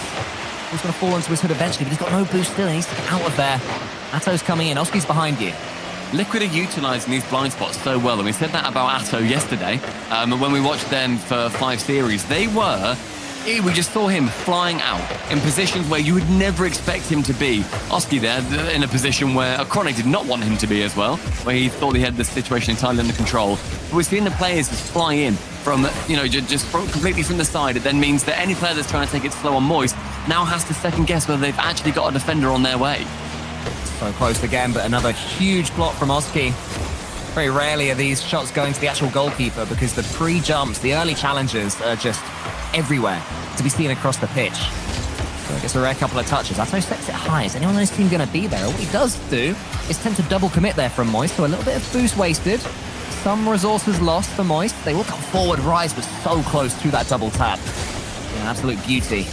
He's going to fall onto his hood eventually, but he's got no boost still. He needs to get out of there. Atto's coming in. Oski's behind you. Liquid are utilising these blind spots so well, and we said that about Atto yesterday. When we watched them for 5 series, we just saw him flying out in positions where you would never expect him to be. Oski there in a position where Chronic did not want him to be as well, where he thought he had the situation entirely under control. But we're seeing the players just fly in from, completely from the side. It then means that any player that's trying to take it slow on Moist now has to second guess whether they've actually got a defender on their way. So close again, but another huge block from Oski. Very rarely are these shots going to the actual goalkeeper because the pre-jumps, the early challenges are just everywhere to be seen across the pitch. So I guess a rare couple of touches. Atto sets it high. Is anyone on his team going to be there? What he does do is tend to double commit there from Moist, so a little bit of boost wasted. Some resources lost for Moist. They will come forward. Rise was so close to that double tap. An absolute beauty.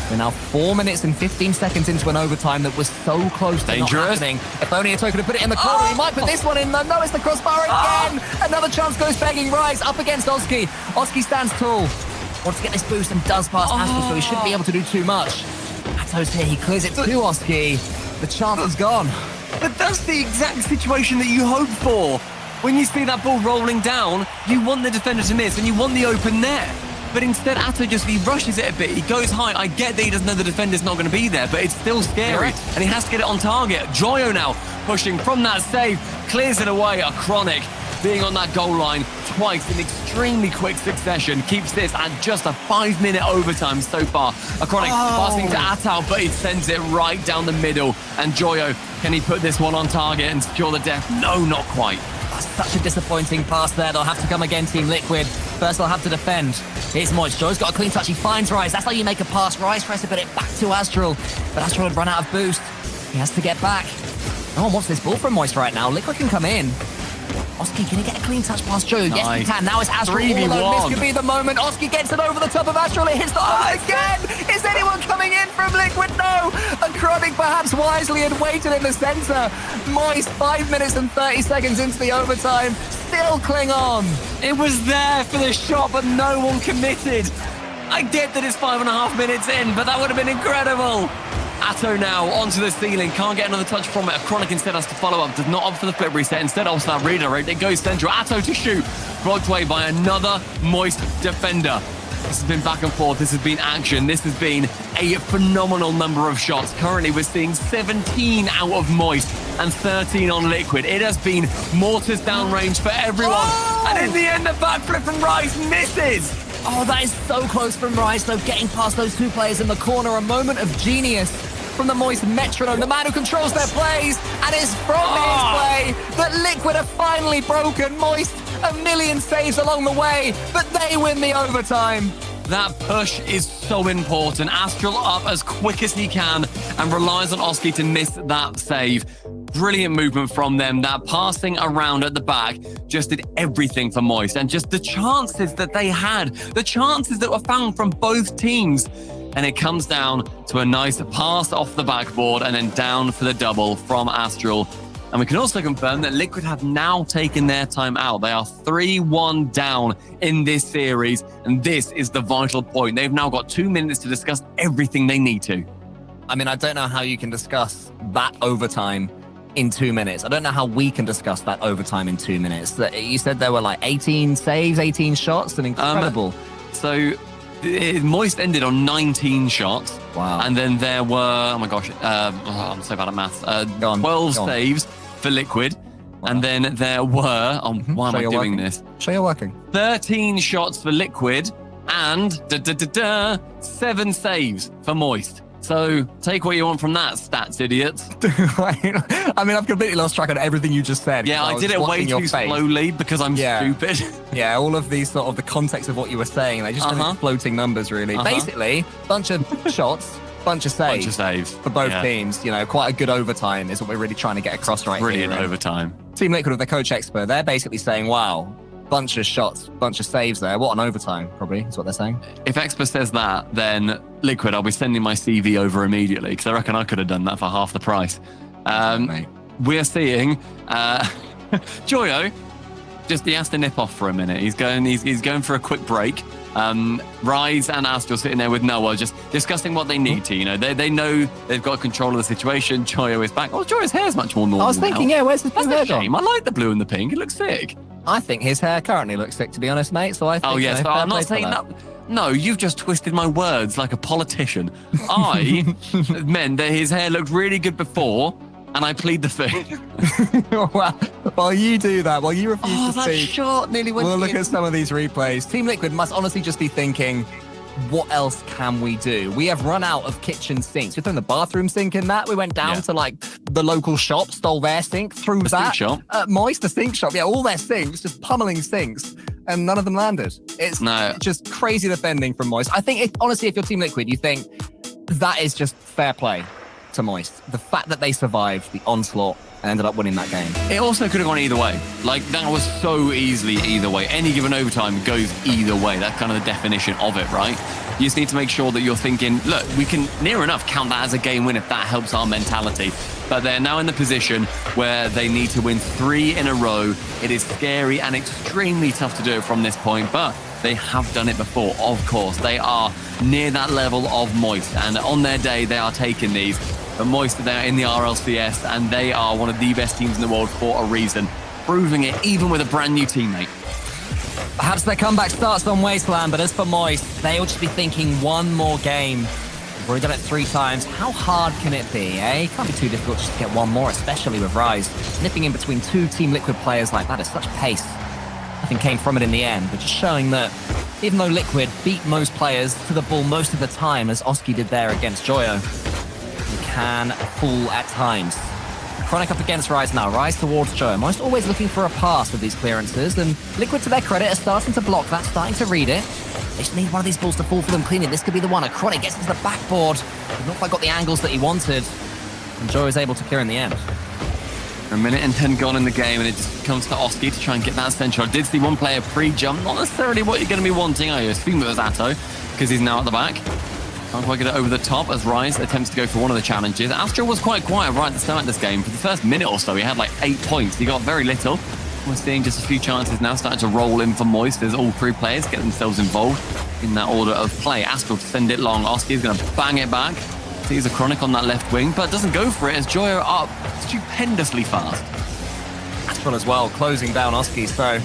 We're now 4 minutes and 15 seconds into an overtime that was so close to not happening. If only Atto could have put it in the corner, he might put this one in. No, it's the crossbar again. Another chance goes begging. Rise up against Oski. Oski stands tall. Wants to get this boost and does pass Astral, so he shouldn't be able to do too much. Atto's here. He clears it to Oski. The chance is gone. But that's the exact situation that you hope for. When you see that ball rolling down, you want the defender to miss and you want the open net. But instead, Atto he rushes it a bit. He goes high. I get that he doesn't know the defender's not going to be there, but it's still scary. And he has to get it on target. Joyo now pushing from that save. Clears it away. A Chronic being on that goal line twice in extremely quick succession. Keeps this at just a 5-minute overtime so far. A Chronic passing to Atto, but he sends it right down the middle. And Joyo, can he put this one on target and secure the death? No, not quite. Such a disappointing pass there. They'll have to come again, Team Liquid. First, they'll have to defend. Here's Moist. Joe's got a clean touch. He finds Rise. That's how you make a pass. Rise tries to put it back to Astral. But Astral had run out of boost. He has to get back. No one wants this ball from Moist right now. Liquid can come in. Oski, can he get a clean touch past Joe? Nice. Yes, he can. Now it's Astral. This could be the moment. Oski gets it over the top of Astral. It hits the hole again. Is anyone coming in from Liquid? No. And Chronic perhaps wisely had waited in the center. Moist, 5 minutes and 30 seconds into the overtime. Still cling on. It was there for the shot, but no one committed. I get that it's 5.5 minutes in, but that would have been incredible. Atto now onto the ceiling, can't get another touch from it. Chronic instead has to follow up, does not opt for the flip reset, instead opts for that redirect. It goes central. Atto to shoot, blocked away by another Moist defender. This has been back and forth, this has been action, this has been a phenomenal number of shots. Currently we're seeing 17 out of Moist and 13 on Liquid. It has been mortars down range for everyone. And in the end, the backflip from Rise misses. Oh, that is so close from Rise, though, getting past those two players in the corner. A moment of genius from the Moist metronome, the man who controls their plays, and it's from his play that Liquid have finally broken. Moist, a million saves along the way, but they win the overtime. That push is so important. Astral up as quick as he can and relies on Oski to miss that save. Brilliant movement from them. That passing around at the back just did everything for Moist. And just the chances that they had, the chances that were found from both teams. And it comes down to a nice pass off the backboard and then down for the double from Astral. And we can also confirm that Liquid have now taken their time out. They are 3-1 down in this series. And this is the vital point. They've now got 2 minutes to discuss everything they need to. I mean, I don't know how you can discuss that overtime in 2 minutes. I don't know how we can discuss that overtime in 2 minutes. You said there were like 18 saves, 18 shots, and incredible. Moist ended on 19 shots. Wow. And then there were, I'm so bad at maths, 12 saves for Liquid. Wow. And then there were, why am I doing this? Show you're working. 13 shots for Liquid and 7 saves for Moist. So take what you want from that, stats idiots. I mean, I've completely lost track of everything you just said. Yeah, I did it way too slowly because I'm stupid. Yeah, all of these sort of the context of what you were saying, they just kind of floating numbers, really. Basically, bunch of shots, bunch of saves for both teams. You know, quite a good overtime is what we're really trying to get across right here. Brilliant overtime. Team Liquid with their coach expert, they're basically saying, wow, bunch of shots, bunch of saves there. What an overtime, probably, is what they're saying. If Expo says that, then Liquid, I'll be sending my CV over immediately because I reckon I could have done that for half the price. We're seeing Joyo. Just he has to nip off for a minute. He's going for a quick break. Rise and Astral sitting there with Noah, just discussing what they need to. You know, they know they've got control of the situation. Joyo is back. Oh, Joyo's hair is much more normal. I was thinking, yeah, where's his blue hair gone? I like the blue and the pink. It looks sick. I think his hair currently looks sick, to be honest, mate. So I think. Oh yes, fair I'm play not to saying that. No, you've just twisted my words like a politician. I meant that his hair looked really good before. And I plead the fifth. Well, while you do that, while you refuse to that speak, shot nearly went we'll in. look at some of these replays. Team Liquid must honestly just be thinking, what else can we do? We have run out of kitchen sinks. We've thrown the bathroom sink in that. We went down to like the local shop, stole their sink, threw that. Sink shop. Moist, the sink shop. Yeah, all their sinks, just pummeling sinks. And none of them landed. It's just crazy defending from Moist. I think, honestly, if you're Team Liquid, you think that is just fair play to Moist. The fact that they survived the onslaught and ended up winning that game. It also could have gone either way. Like, that was so easily either way. Any given overtime goes either way. That's kind of the definition of it, right? You just need to make sure that you're thinking, look, we can near enough count that as a game win if that helps our mentality. But they're now in the position where they need to win 3 in a row. It is scary and extremely tough to do it from this point, but they have done it before, of course. They are near that level of Moist, and on their day, they are taking these. But Moist, they're in the RLCS, and they are one of the best teams in the world for a reason, proving it even with a brand new teammate. Perhaps their comeback starts on Wasteland, but as for Moist, they will just be thinking one more game. We've already done it 3 times. How hard can it be, eh? Can't be too difficult just to get one more, especially with Rise. Nipping in between 2 Team Liquid players like that is such pace. Nothing came from it in the end, but just showing that even though Liquid beat most players to the ball most of the time, as Oski did there against Joyo, you can fool at times. Chronic up against Rise now. Rise towards Joyo. Most always looking for a pass with these clearances, and Liquid, to their credit, are starting to block that, starting to read it. They just need one of these balls to fall for them cleanly. This could be the one. A Chronic gets into the backboard. He's not quite got the angles that he wanted, and Joyo is able to clear in the end. A minute and 10 gone in the game, and it just comes to Oski to try and get that central. I did see one player pre-jump, not necessarily what you're going to be wanting. I assume it was Atto, because he's now at the back. Can't quite get it over the top as Rise attempts to go for one of the challenges. Astral was quite quiet right at the start of this game. For the first minute or so, he had like 8 points. He got very little. We're seeing just a few chances now starting to roll in for Moist as all 3 players get themselves involved in that order of play. Astral to send it long. Oski is going to bang it back. Sees a Chronic on that left wing, but doesn't go for it as Joyo are up stupendously fast. Astral as well, closing down Oski, so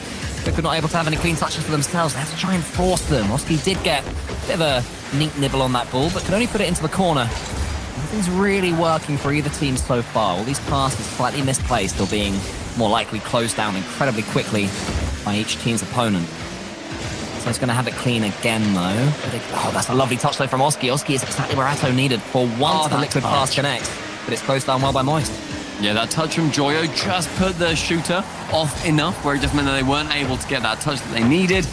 they're not able to have any clean touches for themselves. They have to try and force them. Oski did get a bit of a neat nibble on that ball, but can only put it into the corner. Nothing's really working for either team so far. All these passes slightly misplaced or being more likely closed down incredibly quickly by each team's opponent. So it's going to have it clean again, though. Oh, that's a lovely touch, though, from Oski. Oski is exactly where Atto needed for once the Liquid pass connects, but it's closed down well by Moist. Yeah, that touch from Joyo just put the shooter off enough where it just meant that they weren't able to get that touch that they needed.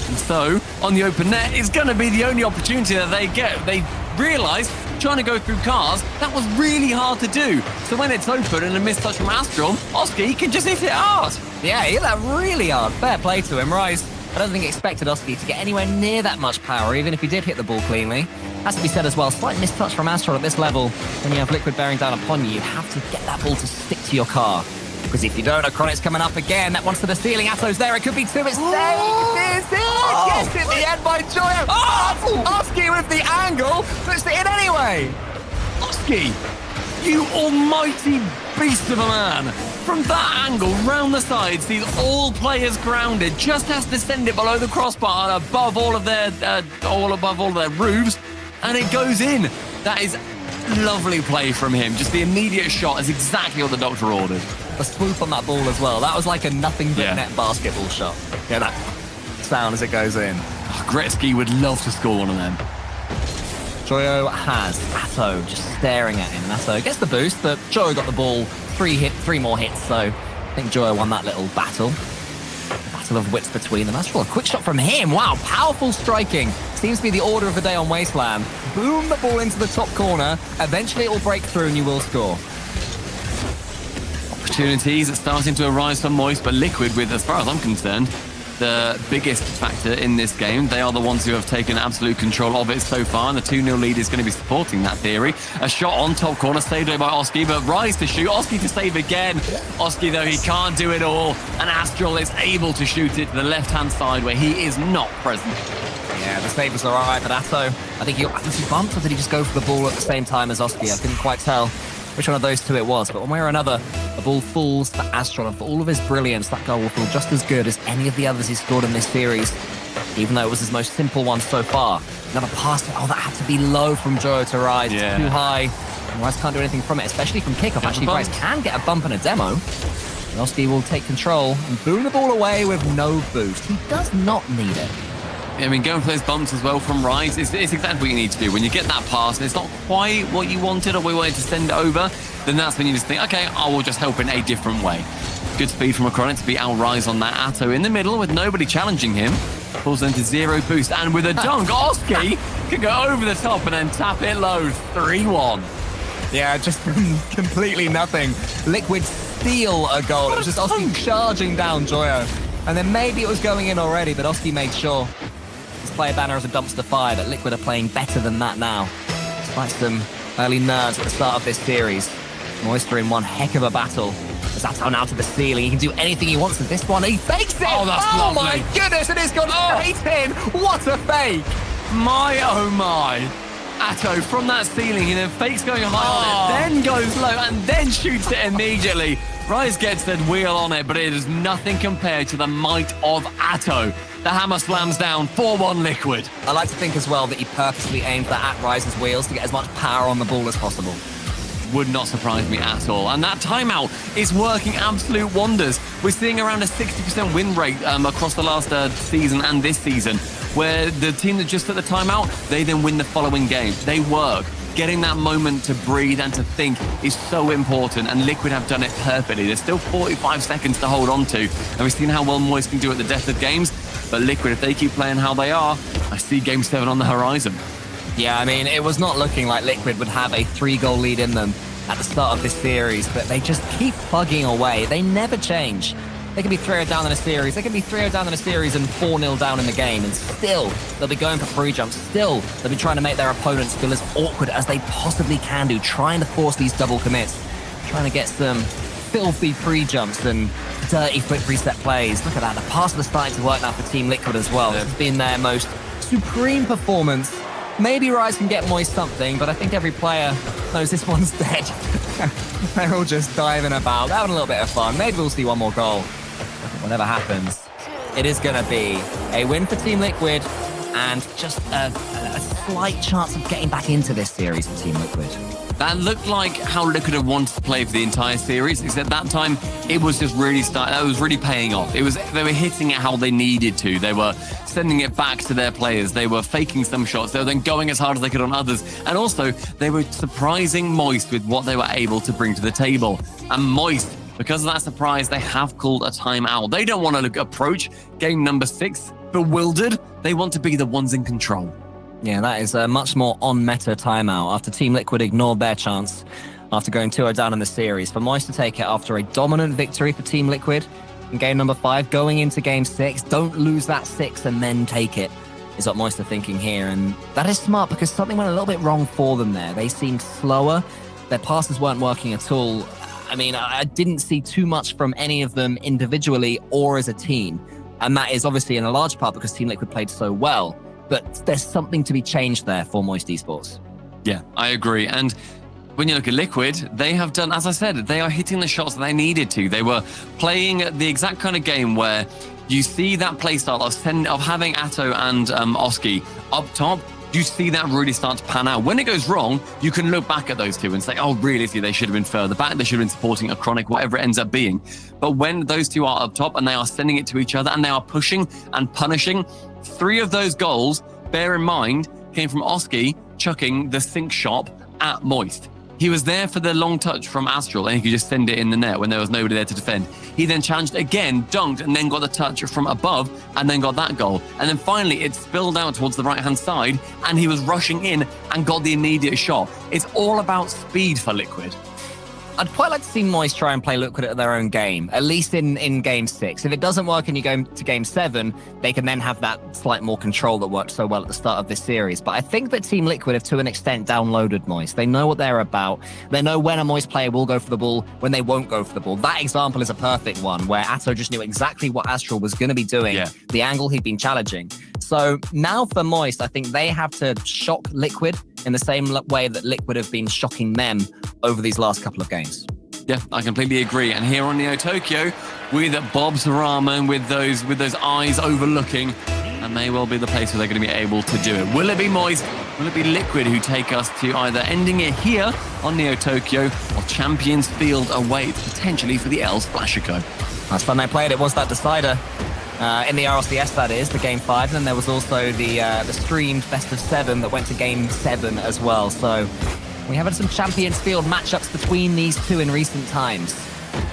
And so, on the open net, it's going to be the only opportunity that they get. They realise, trying to go through cars, that was really hard to do. So when it's open and a missed touch from Astral, Oski can just hit it hard. Yeah, he hit that really hard. Fair play to him, Rise. I don't think he expected Oski to get anywhere near that much power, even if he did hit the ball cleanly. Has to be said as well, slight mistouch from Astral at this level. When you have Liquid bearing down upon you, you have to get that ball to stick to your car. Because if you don't, Chronic's coming up again. That one's to the ceiling. Atto's there. It could be 2. It's saved. It is. Yes, in the end by Joyo. Oh, Oski with the angle. Puts it in anyway. Oski, you almighty beast of a man. From that angle, round the sides, sees all players grounded, just has to send it below the crossbar and above all of their roofs, and it goes in. That is lovely play from him. Just the immediate shot is exactly what the doctor ordered. The swoop on that ball as well. That was like a nothing but net basketball shot. Yeah, that sound as it goes in. Oh, Gretzky would love to score one of them. Joyo has Atto just staring at him, and Atto gets the boost, but Joyo got the ball. 3 more hits, so I think Joyo won that little battle. Battle of wits between them. Astral, a quick shot from him. Wow, powerful striking. Seems to be the order of the day on Wasteland. Boom the ball into the top corner. Eventually it will break through and you will score. Opportunities are starting to arise for Moist, but Liquid with, as far as I'm concerned, the biggest factor in this game. They are the ones who have taken absolute control of it so far, and the 2-0 lead is going to be supporting that theory. A shot on top corner, saved away by Oski, but Rise to shoot. Oski to save again. Oski, though, he can't do it all, and Astral is able to shoot it to the left-hand side where he is not present. Yeah, the save was all right, but Atto, I think he bumped, or did he just go for the ball at the same time as Oski? I couldn't quite tell which one of those two it was, but one way or another, the ball falls to Astral, and for all of his brilliance, that goal will feel just as good as any of the others he's scored in this series, even though it was his most simple one so far. Another pass, that had to be low from Joe to Rise. Yeah. Too high, and Rise can't do anything from it, especially from kickoff. Actually, Rise can get a bump in a demo. Oski will take control and boom the ball away with no boost. He does not need it. I mean, going for those bumps as well from Rise is exactly what you need to do. When you get that pass and it's not quite what you wanted or we wanted to send it over, then that's when you just think, okay, I will just help in a different way. Good speed from Chronic to beat out Rise on that. Atto in the middle with nobody challenging him. Pulls them to 0 boost, and with a dunk, Oski can go over the top and then tap it low. 3-1. Yeah, just completely nothing. Liquid steal a goal. It was just Oski charging down Joyo. And then maybe it was going in already, but Oski made sure. His player banner as a dumpster fire, but Liquid are playing better than that now. Despite some early nerves at the start of this series. Moisture in one heck of a battle. As Atto now to the ceiling, he can do anything he wants with this one. He fakes it! Oh, that's lovely. My goodness, it has gone straight in! What a fake! My, oh my. Atto from that ceiling, he then fakes going high on it, then goes low, and then shoots it immediately. Rise gets the wheel on it, but it is nothing compared to the might of Atto. The hammer slams down, 4-1 Liquid. I like to think as well that he purposely aimed that at Rise's wheels to get as much power on the ball as possible. Would not surprise me at all. And that timeout is working absolute wonders. We're seeing around a 60% win rate across the last season and this season, where the team that just took the timeout, they then win the following game. They work. Getting that moment to breathe and to think is so important, and Liquid have done it perfectly. There's still 45 seconds to hold on to, and we've seen how well Moist can do at the death of games, but Liquid, if they keep playing how they are, I see Game 7 on the horizon. Yeah, I mean, it was not looking like Liquid would have a 3-goal lead in them at the start of this series, but they just keep plugging away. They never change. They can be 3-0 down in a series. They can be 3-0 down in a series and 4-0 down in the game, and still they'll be going for free jumps. Still, they'll be trying to make their opponents feel as awkward as they possibly can do, trying to force these double commits, trying to get some filthy pre-jumps and dirty foot reset plays. Look at that. The passes are starting to work now for Team Liquid as well. This has been their most supreme performance. Maybe Rise can get Moist something, but I think every player knows this one's dead. They're all just diving about, they're having a little bit of fun. Maybe we'll see one more goal. Whatever happens, it is going to be a win for Team Liquid and just a slight chance of getting back into this series for Team Liquid. That looked like how Liquid have wanted to play for the entire series, except that time it was just really that was really paying off. They were hitting it how they needed to. They were sending it back to their players. They were faking some shots. They were then going as hard as they could on others. And also, they were surprising Moist with what they were able to bring to the table. And Moist, because of that surprise, they have called a timeout. They don't want to approach game number 6 bewildered. They want to be the ones in control. Yeah, that is a much more on-meta timeout after Team Liquid ignored their chance after going 2-0 down in the series. For Moist to take it after a dominant victory for Team Liquid in game number 5, going into game 6, don't lose that 6 and then take it, is what Moist are thinking here. And that is smart because something went a little bit wrong for them there. They seemed slower. Their passes weren't working at all. I mean, I didn't see too much from any of them individually or as a team. And that is obviously in a large part because Team Liquid played so well. But there's something to be changed there for Moist Esports. Yeah, I agree. And when you look at Liquid, they have done, as I said, they are hitting the shots that they needed to. They were playing the exact kind of game where you see that playstyle of having Atto and Oski up top. You see that really start to pan out. When it goes wrong, you can look back at those two and say, oh, realistically, they should have been further back. They should have been supporting a Chronic, whatever it ends up being. But when those two are up top and they are sending it to each other and they are pushing and punishing, 3 of those goals, bear in mind, came from Oski chucking the sink shot at Moist. He was there for the long touch from Astral and he could just send it in the net when there was nobody there to defend. He then challenged again, dunked, and then got the touch from above and then got that goal. And then finally it spilled out towards the right-hand side and he was rushing in and got the immediate shot. It's all about speed for Liquid. I'd quite like to see Moist try and play Liquid at their own game, at least in Game 6. If it doesn't work and you go to Game 7, they can then have that slight more control that worked so well at the start of this series. But I think that Team Liquid have, to an extent, downloaded Moist. They know what they're about. They know when a Moist player will go for the ball, when they won't go for the ball. That example is a perfect one, where Atto just knew exactly what Astral was going to be doing, the angle he'd been challenging. So now for Moist, I think they have to shock Liquid in the same way that Liquid have been shocking them over these last couple of games. Yeah, I completely agree. And here on Neo Tokyo, with Bob's Ramen, with those eyes overlooking, and may well be the place where they're going to be able to do it. Will it be Moist? Will it be Liquid who take us to either ending it here on Neo Tokyo or Champions Field awaits potentially for the Els Flashico? Last time they played, it was that decider. In the RLCS, that is, the Game 5. And then there was also the streamed Best of 7 that went to Game 7 as well. So we have had some Champions Field matchups between these two in recent times.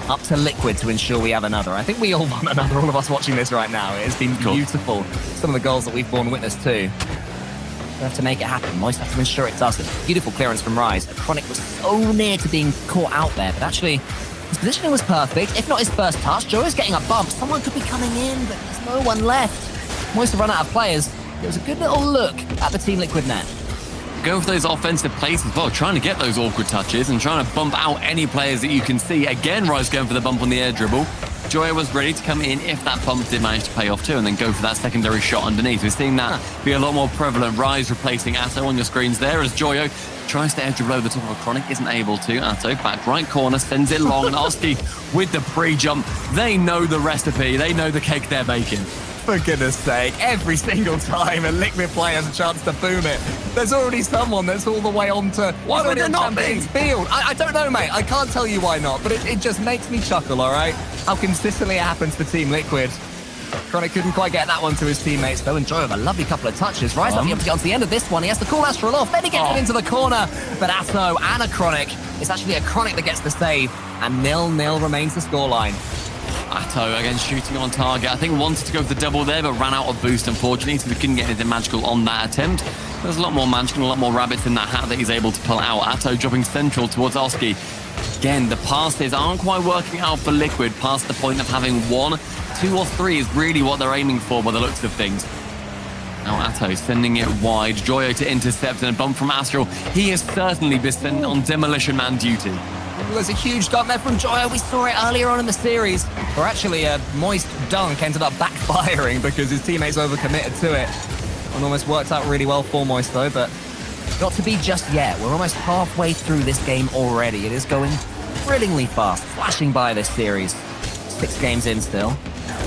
Up to Liquid to ensure we have another. I think we all want another, all of us watching this right now. It has been beautiful. Some of the goals that we've borne witness to. We have to make it happen. Moist have to ensure it doesn't. Beautiful clearance from Rise. Chronic was so near to being caught out there, but actually his positioning was perfect. If not his first touch, Joe's getting a bump. Someone could be coming in, but there's no one left. Moist have run out of players. It was a good little look at the Team Liquid net. Go for those offensive plays as well, trying to get those awkward touches and trying to bump out any players that you can see. Again, Rise going for the bump on the air dribble. Joya was ready to come in if that bump did manage to pay off too, and then go for that secondary shot underneath. We're seeing that be a lot more prevalent. Rise replacing Atto on your screens there as Joyo tries to air dribble over the top of a Chronic, isn't able to. Atto, back right corner, sends it long, and Oski with the pre-jump. They know the recipe. They know the cake they're baking. For goodness sake, every single time a Liquid player has a chance to boom it, there's already someone that's all the way on to... Why would there not be? Field. I don't know, mate. I can't tell you why not, but it just makes me chuckle, all right? How consistently it happens for Team Liquid. Chronic couldn't quite get that one to his teammates, though. Enjoy with a lovely couple of touches. Rise up to get on to the end of this one. He has to call Astral off. Then he gets it into the corner. But Atto and a Chronic. It's actually a Chronic that gets the save. And 0-0 remains the scoreline. Atto again shooting on target. I think wanted to go for the double there, but ran out of boost, unfortunately, so we couldn't get anything magical on that attempt. There's a lot more magical, a lot more rabbits in that hat that he's able to pull out. Atto dropping central towards Oski. Again, the passes aren't quite working out for Liquid past the point of having 1, 2 or 3 is really what they're aiming for by the looks of things. Now Atto sending it wide. Joyo to intercept and a bump from Astral. He has certainly been sent on Demolition Man duty. There's a huge dunk there from Joyo. We saw it earlier on in the series, where actually a Moist dunk ended up backfiring because his teammates overcommitted to it. And almost worked out really well for Moist though, but not to be just yet. We're almost halfway through this game already. It is going thrillingly fast, flashing by this series. 6 games in still.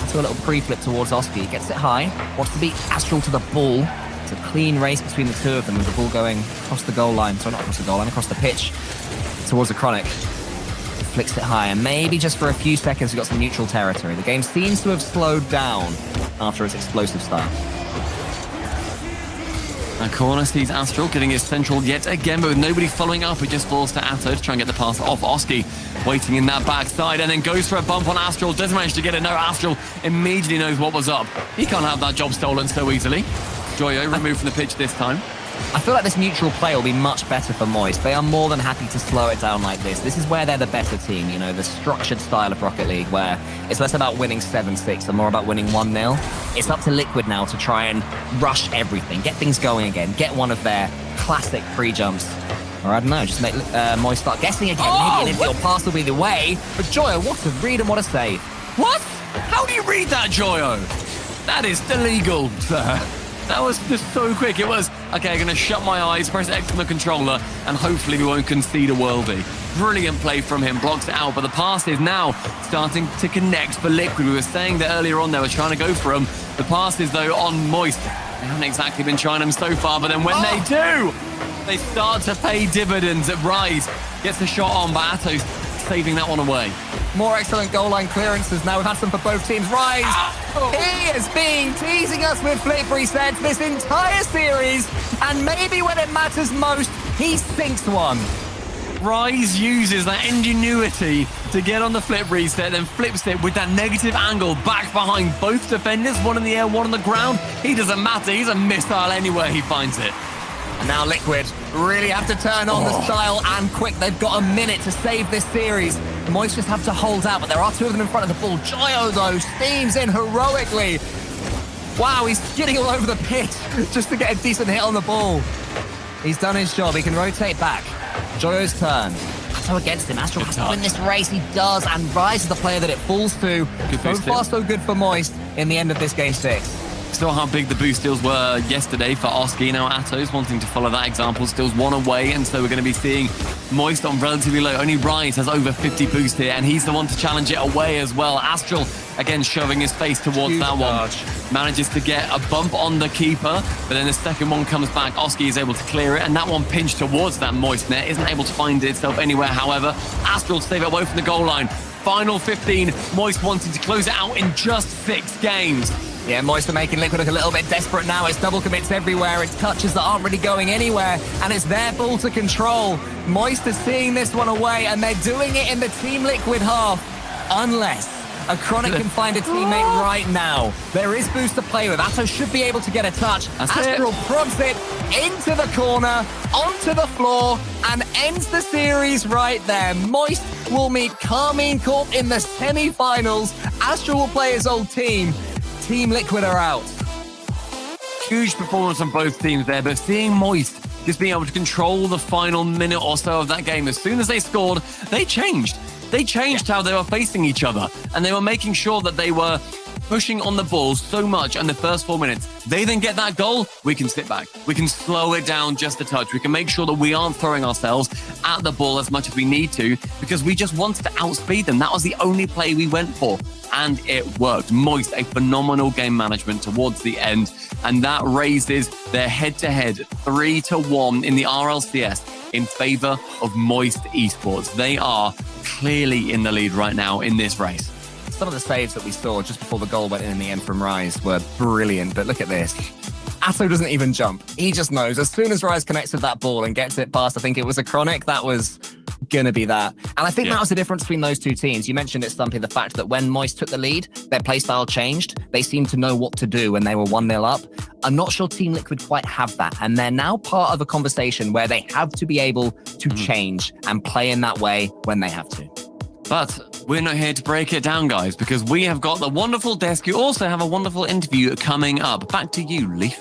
To a little pre-flip towards Oski. Gets it high, wants to beat Astral to the ball. It's a clean race between the two of them with the ball going across the goal line. Sorry, not across the goal line, across the pitch. Towards the Chronic. Flicks it high, and maybe just for a few seconds we got some neutral territory. The game seems to have slowed down after its explosive start. That corner sees Astral getting his central yet again, but with nobody following up, it just falls to Atto to try and get the pass off Oski. Waiting in that backside, and then goes for a bump on Astral. Doesn't manage to get it. No, Astral immediately knows what was up. He can't have that job stolen so easily. Joyo removed from the pitch this time. I feel like this neutral play will be much better for Moist. They are more than happy to slow it down like this. This is where they're the better team, you know, the structured style of Rocket League, where it's less about winning 7-6 and more about winning 1-0. It's up to Liquid now to try and rush everything, get things going again, get one of their classic pre-jumps. Or I don't know, just make Moist start guessing again. Maybe an infield pass will be the way. But Joyo, what a read and what a save. What? How do you read that, Joyo? That is illegal, sir. That was just so quick. It was, okay, I'm going to shut my eyes, press X on the controller, and hopefully we won't concede a worldie. Brilliant play from him, blocks it out, but the pass is now starting to connect for Liquid. We were saying that earlier on they were trying to go for him. The passes, though, on Moist. They haven't exactly been trying them so far, but then when they do, they start to pay dividends. At Rise gets the shot on, but Atto's saving that one away. More excellent goal line clearances now. We've had some for both teams. Rise, he has been teasing us with flip resets this entire series, and maybe when it matters most, he sinks one. Rise uses that ingenuity to get on the flip reset, then flips it with that negative angle back behind both defenders, one in the air, one on the ground. He doesn't matter. He's a missile anywhere he finds it. Now Liquid really have to turn on the style and quick. They've got a minute to save this series. Moist just have to hold out, but there are two of them in front of the ball. Joyo, though, steams in heroically. Wow, he's getting all over the pitch just to get a decent hit on the ball. He's done his job. He can rotate back. Joyo's turn. So against him, Astral has to win this race. He does, and Rise is the player that it falls to. So far, so good for Moist in the end of this game 6. Still how big the boost steals were yesterday for Oski. Now Atos wanting to follow that example. Steals one away, and so we're going to be seeing Moist on relatively low. Only Rise has over 50 boost here, and he's the one to challenge it away as well. Astral, again, shoving his face towards that one. Manages to get a bump on the keeper, but then the second one comes back. Oski is able to clear it, and that one pinched towards that Moist net. Isn't able to find itself anywhere, however. Astral save it away from the goal line. Final 15. Moist wanting to close it out in just 6 games. Yeah, Moist are making Liquid look a little bit desperate now. It's double commits everywhere. It's touches that aren't really going anywhere, and it's their ball to control. Moist is seeing this one away, and they're doing it in the Team Liquid half. Unless a Chronic can find a teammate right now. There is boost to play with. Atto should be able to get a touch. Astral prods it into the corner, onto the floor, and ends the series right there. Moist will meet Carmine Corp in the semi-finals. Astral will play his old team. Team Liquid are out. Huge performance on both teams there, but seeing Moist just being able to control the final minute or so of that game, as soon as they scored, they changed. They changed how they were facing each other, and they were making sure that they were pushing on the ball so much in the first 4 minutes. They then get that goal, we can sit back. We can slow it down just a touch. We can make sure that we aren't throwing ourselves at the ball as much as we need to, because we just wanted to outspeed them. That was the only play we went for, and it worked. Moist, a phenomenal game management towards the end, and that raises their head-to-head 3-1 in the RLCS in favor of Moist Esports. They are clearly in the lead right now in this race. Some of the saves that we saw just before the goal went in the end from Rise were brilliant, but look at this. Atto doesn't even jump. He just knows as soon as Rise connects with that ball and gets it past, I think it was a Chronic, that was going to be that. And I think that was the difference between those two teams. You mentioned it, Stumpy, the fact that when Moist took the lead, their playstyle changed. They seemed to know what to do when they were 1-0 up. I'm not sure Team Liquid quite have that. And they're now part of a conversation where they have to be able to change and play in that way when they have to. But we're not here to break it down, guys, because we have got the wonderful desk. You also have a wonderful interview coming up. Back to you, Leaf.